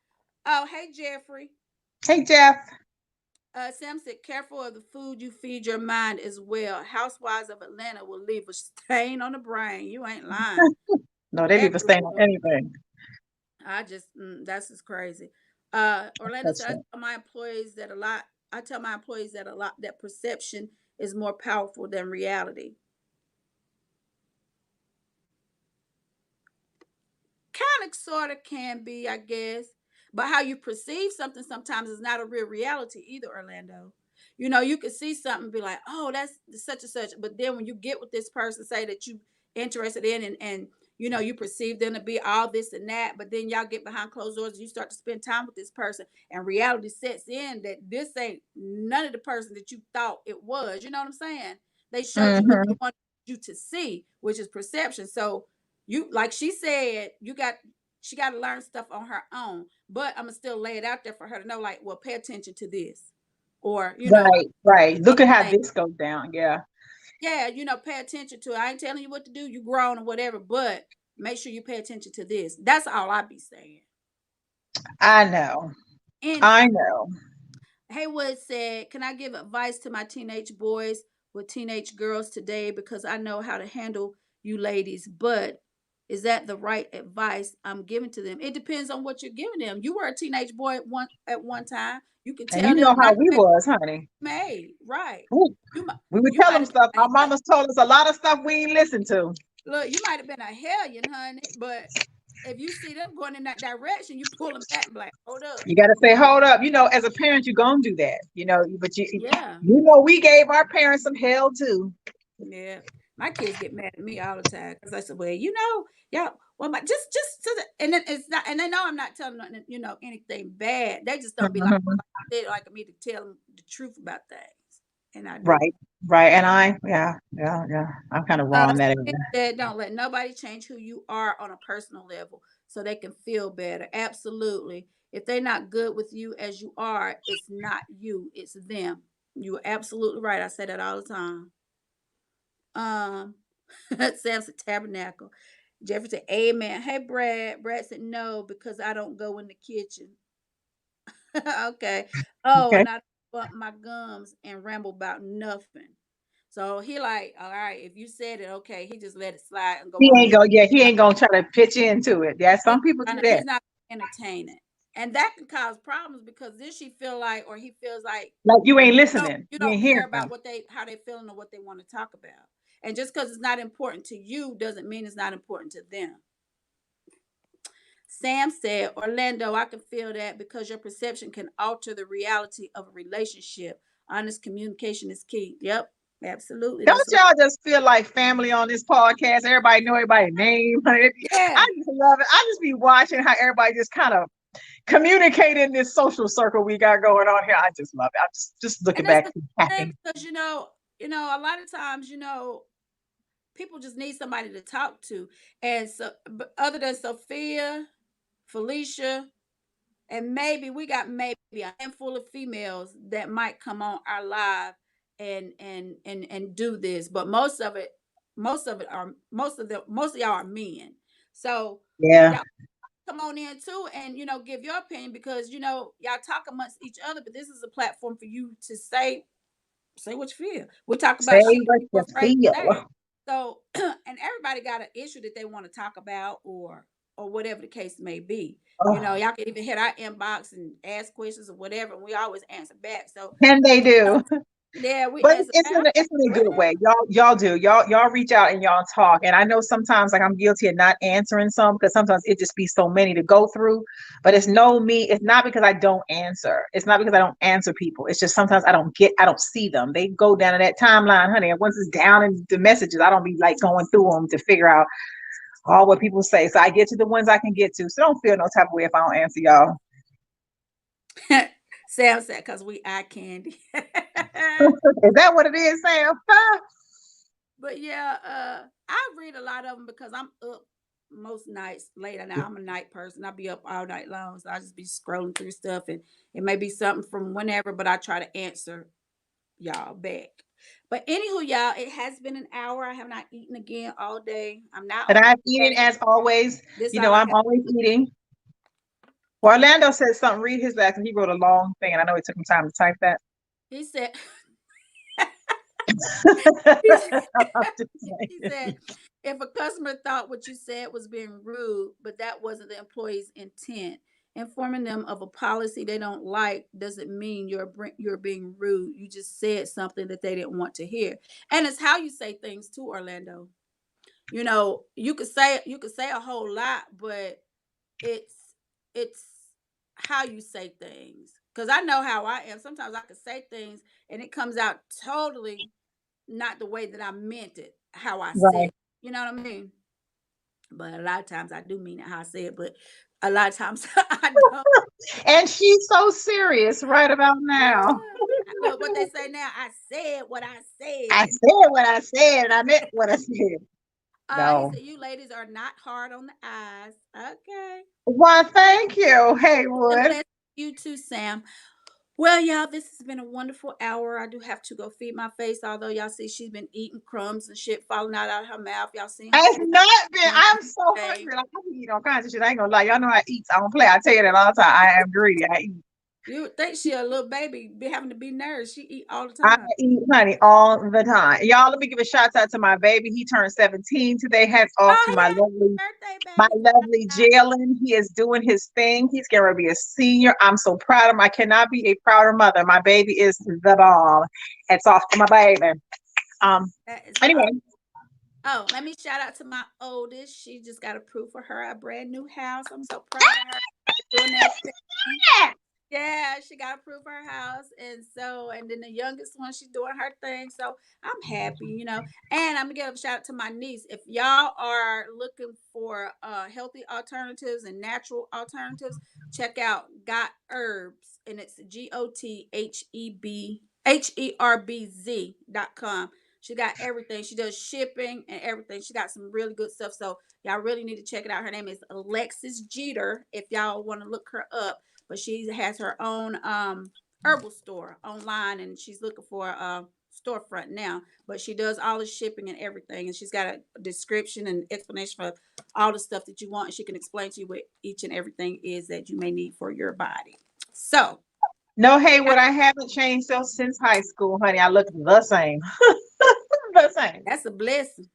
Oh, hey, Jeffrey. Hey, Jeff. Sam said, careful of the food you feed your mind as well. Housewives of Atlanta will leave a stain on the brain. You ain't lying. No, they leave a Every stain on woman. anything. I just, that's just crazy. Orlando That's said, it. I tell my employees that a lot, that perception is more powerful than reality. Kind of sort of can be, I guess, but how you perceive something sometimes is not a real reality either, Orlando. You know, you could see something and be like, oh, that's such and such, but then when you get with this person, say that you interested in and you know you perceive them to be all this and that, but then y'all get behind closed doors and you start to spend time with this person and reality sets in that this ain't none of the person that you thought it was. You know what I'm saying? They showed you what they Hmm. wanted you to see, which is perception. So you like she said, she got to learn stuff on her own. But I'm gonna still lay it out there for her to know, like, well, pay attention to this, or you know, Right, right. other Look at how things. this goes down. Yeah, Yeah, you know, pay attention to it. I ain't telling you what to do. You grown or whatever, but make sure you pay attention to this. That's all I be saying. I know. I Anywho, know. Haywood said, "Can I give advice to my teenage boys with teenage girls today? Because I know how to handle you ladies, but is that the right advice I'm giving to them? It depends on what you're giving them. You were a teenage boy at one time. You can And tell you them know certain how we things was, honey. you made right. Ooh, You might we would you tell might them have stuff. been Our a hell, mamas told us a lot of stuff we ain't listened to. look. You might have been a hellion, honey, but if you see them going in that direction, you pull them back and be like, hold up, You got to say, hold up. As a parent, you're going to do that, but yeah. we gave our parents some hell too. Yeah, my kids get mad at me all the time because I said, "Well, you know, yeah, well, my just to the, and then it's not, and they know I'm not telling them, you know, anything bad. They just don't be Mhm. they like me to tell them the truth about things, and I do. Right, right. And yeah, yeah, yeah. I'm kind of raw in that It area. said, don't let nobody change who you are on a personal level so they can feel better. Absolutely. If they're not good with you as you are, it's not you, it's them. You're absolutely right. I say that all the time. Um, Samson Tabernacle. Jeffrey said, Amen. Hey, Brad. Brad said, no, because I don't go in the kitchen. Okay. Oh, Okay. and I bump my gums and ramble about nothing. So he like, all right, if you said it, okay, he just let it slide and go He on ain't with gonna, yeah, he ain't gonna try to pitch into it. Yeah, some people do that. he's not entertaining. And that can cause problems because then she feel like, or he feels like, Like you ain't no, listening. you You don't ain't care hearing about them. what how they feeling or what they want to talk about. And just because it's not important to you doesn't mean it's not important to them. Sam said, Orlando, I can feel that because your perception can alter the reality of a relationship. Honest communication is key. Yep, absolutely. Don't That's what. y'all just feel like family on this podcast? Everybody know everybody's name. I Yeah, just love it. I just be watching how everybody just kind of communicate in this social circle we got going on here. I just love it. I'm just looking and that's back the and thing happy. because a lot of times, people just need somebody to talk to, and so, but other than Sophia, Felicia, and maybe we got maybe a handful of females that might come on our live and do this, but most of y'all are men. So Yeah. y'all come on in too and give your opinion because y'all talk amongst each other, but this is a platform for you to say what you feel. We talk Say about shit what people you afraid to say. feel. So and everybody got an issue that they want to talk about or whatever the case may be. Oh, Y'all can even hit our inbox and ask questions or whatever, and we always answer back. So and they uh, do. yeah, we But answer it's back. it's in a Really? good way. Y'all do. Y'all reach out and y'all talk. And I know sometimes like I'm guilty of not answering some because sometimes it just be so many to go through. But it's not because I don't answer. It's not because I don't answer people. It's just sometimes I don't see them. They go down in that timeline, honey. And once it's down in the messages, I don't be like going through them to figure out all what people say. So I get to the ones I can get to. So don't feel no type of way if I don't answer y'all. Sam said, "Cause we eye candy." Is that what it is, Sam? But yeah, I read a lot of them because I'm up most nights later. Now I'm a night person. I be up all night long, so I just be scrolling through stuff, and it may be something from whenever, but I try to answer y'all back. But anywho, y'all, it has been an hour. I have not eaten again all day. I'm not And on I'm eating medication. as always. This You all know, I I'm have. always eating. Orlando said something. Read his last, and he wrote a long thing, and I know it took him time to type that. He said. he I'm just he saying. said, if a customer thought what you said was being rude, but that wasn't the employee's intent, informing them of a policy they don't like doesn't mean you're being rude. You just said something that they didn't want to hear, and it's how you say things too, Orlando. You could say a whole lot, but it's it's how you say things. Because I know how I am. Sometimes I could say things and it comes out totally not the way that I meant it, how I said Right. it. You know what I mean? But a lot of times I do mean it how I say it, but a lot of times I don't. And she's so serious right about now. Look what they say now. I said what I I said. said what I said, and I meant what I said. He No. said, you ladies are not hard on the eyes. Okay. Why, thank you, The Haywood. bless you too, Sam. Well, y'all, this has been a wonderful hour. I do have to go feed my face, although y'all see she's been eating crumbs and shit falling out of her mouth. Y'all seen her It's face not been, doing I'm so today. hungry. Like, I can eat all kinds of shit. I ain't gonna lie. Y'all know I eat. I don't play. I tell you that all the time. I am greedy. I eat. You would think she a little baby, be having to be nourished. She eat all the I time. eat honey all the time. Y'all, let me give a shout out to my baby. He turned 17 today. Hats off to Oh, birthday, my baby. lovely Jalen. He is doing his thing. He's going to be a senior. I'm so proud of him. I cannot be a prouder mother. My baby is the bomb. Hats off to my baby. Um. That is Anyway, awesome. Oh, let me shout out to my oldest. She just got approved for her a brand new house. I'm so proud of her doing that thing. Yeah, she got approved for her house, and then the youngest one, she's doing her thing. So I'm happy. And I'm gonna give a shout out to my niece. If y'all are looking for healthy alternatives and natural alternatives, check out Got Herbs, and it's GOTHEBHERBZ.com. She got everything. She does shipping and everything. She got some really good stuff. So y'all really need to check it out. Her name is Alexis Jeter. If y'all want to look her up, but she has her own herbal store online, and she's looking for a storefront now. But she does all the shipping and everything, and she's got a description and explanation for all the stuff that you want, and she can explain to you what each and everything is that you may need for your body. So no, Haywood, I haven't changed since high school, honey. I look the same. saying? That's a blessing.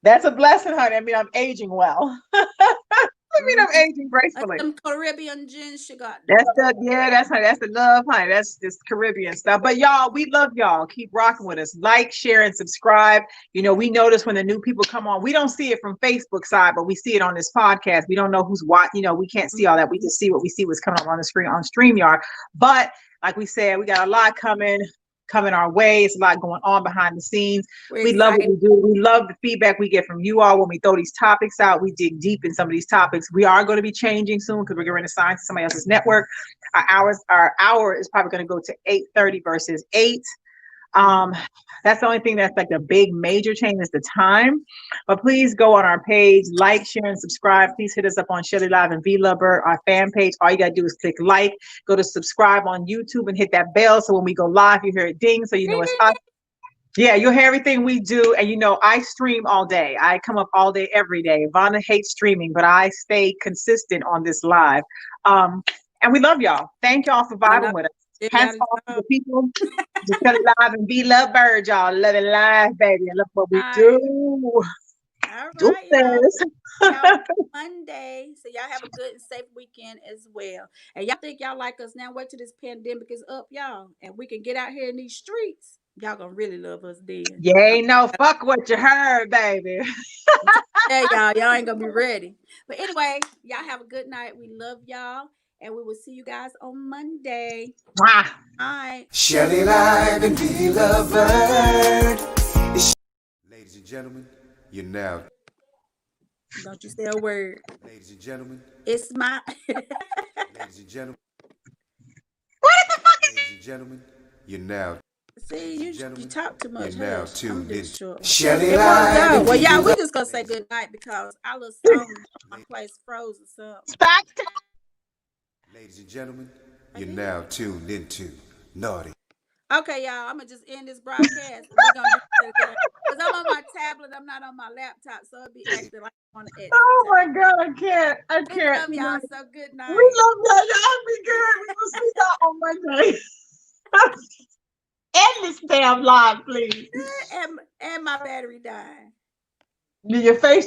That's a blessing, honey. I mean, I'm aging well. I mean, I'm aging That's gracefully. some Caribbean gin she got there. That's the love, honey. That's just Caribbean stuff. But y'all, we love y'all. Keep rocking with us. Like, share, and subscribe. You know, we notice when the new people come on, we don't see it from Facebook side, but we see it on this podcast. We don't know who's watching. You know, we can't see all that. We just see what we see what's coming up on the screen on StreamYard. But like we said, we got a lot coming our way. It's a lot going on behind the scenes. We love what we do. We love the feedback we get from you all when we throw these topics out. We dig deep in some of these topics. We are going to be changing soon because we're going to assign to somebody else's network. Our hour is probably going to go to 8:30 versus 8. That's the only thing that's like the big major change is the time. But please go on our page, like, share, and subscribe. Please hit us up on Shelly Live and V Lover, our fan page. All you gotta do is click like, go to subscribe on YouTube, and hit that bell so when we go live, you hear it ding, so you know it's us. Yeah, you'll hear everything we do. And you know, I stream all day. I come up all day, every day. Vonda hates streaming, but I stay consistent on this live. And we love y'all. Thank y'all for vibing with us. Hats off to the people. Just Shelly Live and Be Love Bird, y'all. Love it live, baby. And look what we do. All right, y'all. Monday. So y'all have a good and safe weekend as well. And y'all think y'all like us now? Wait till this pandemic is up, y'all, and we can get out here in these streets. Y'all gonna really love us then. You ain't no fuck what you heard, baby. Hey, y'all ain't gonna be ready. But anyway, y'all have a good night. We love y'all. And we will see you guys on Monday. Mwah. All right. Shelly Live and Be Lover. Ladies and gentlemen, you're now. Don't you say a word. Ladies and gentlemen. It's my. Ladies and gentlemen. What the fuck is Ladies and gentlemen, you're now. See, you talk too much. You're now tuned in. Shelly Live. Well, y'all, we just gonna say good night because our little song my place froze or something. Stop. Ladies and gentlemen, you're now tuned into Naughty. Okay, y'all, I'm gonna just end this broadcast. We're gonna do it again. Because I'm on my tablet, I'm not on my laptop, so it'll be acting like I'm on the X. Oh my God, I can't. We love y'all, so good night. We love y'all. Y'all be good. We will see y'all on Monday. End this damn live, please. And my battery died. Your face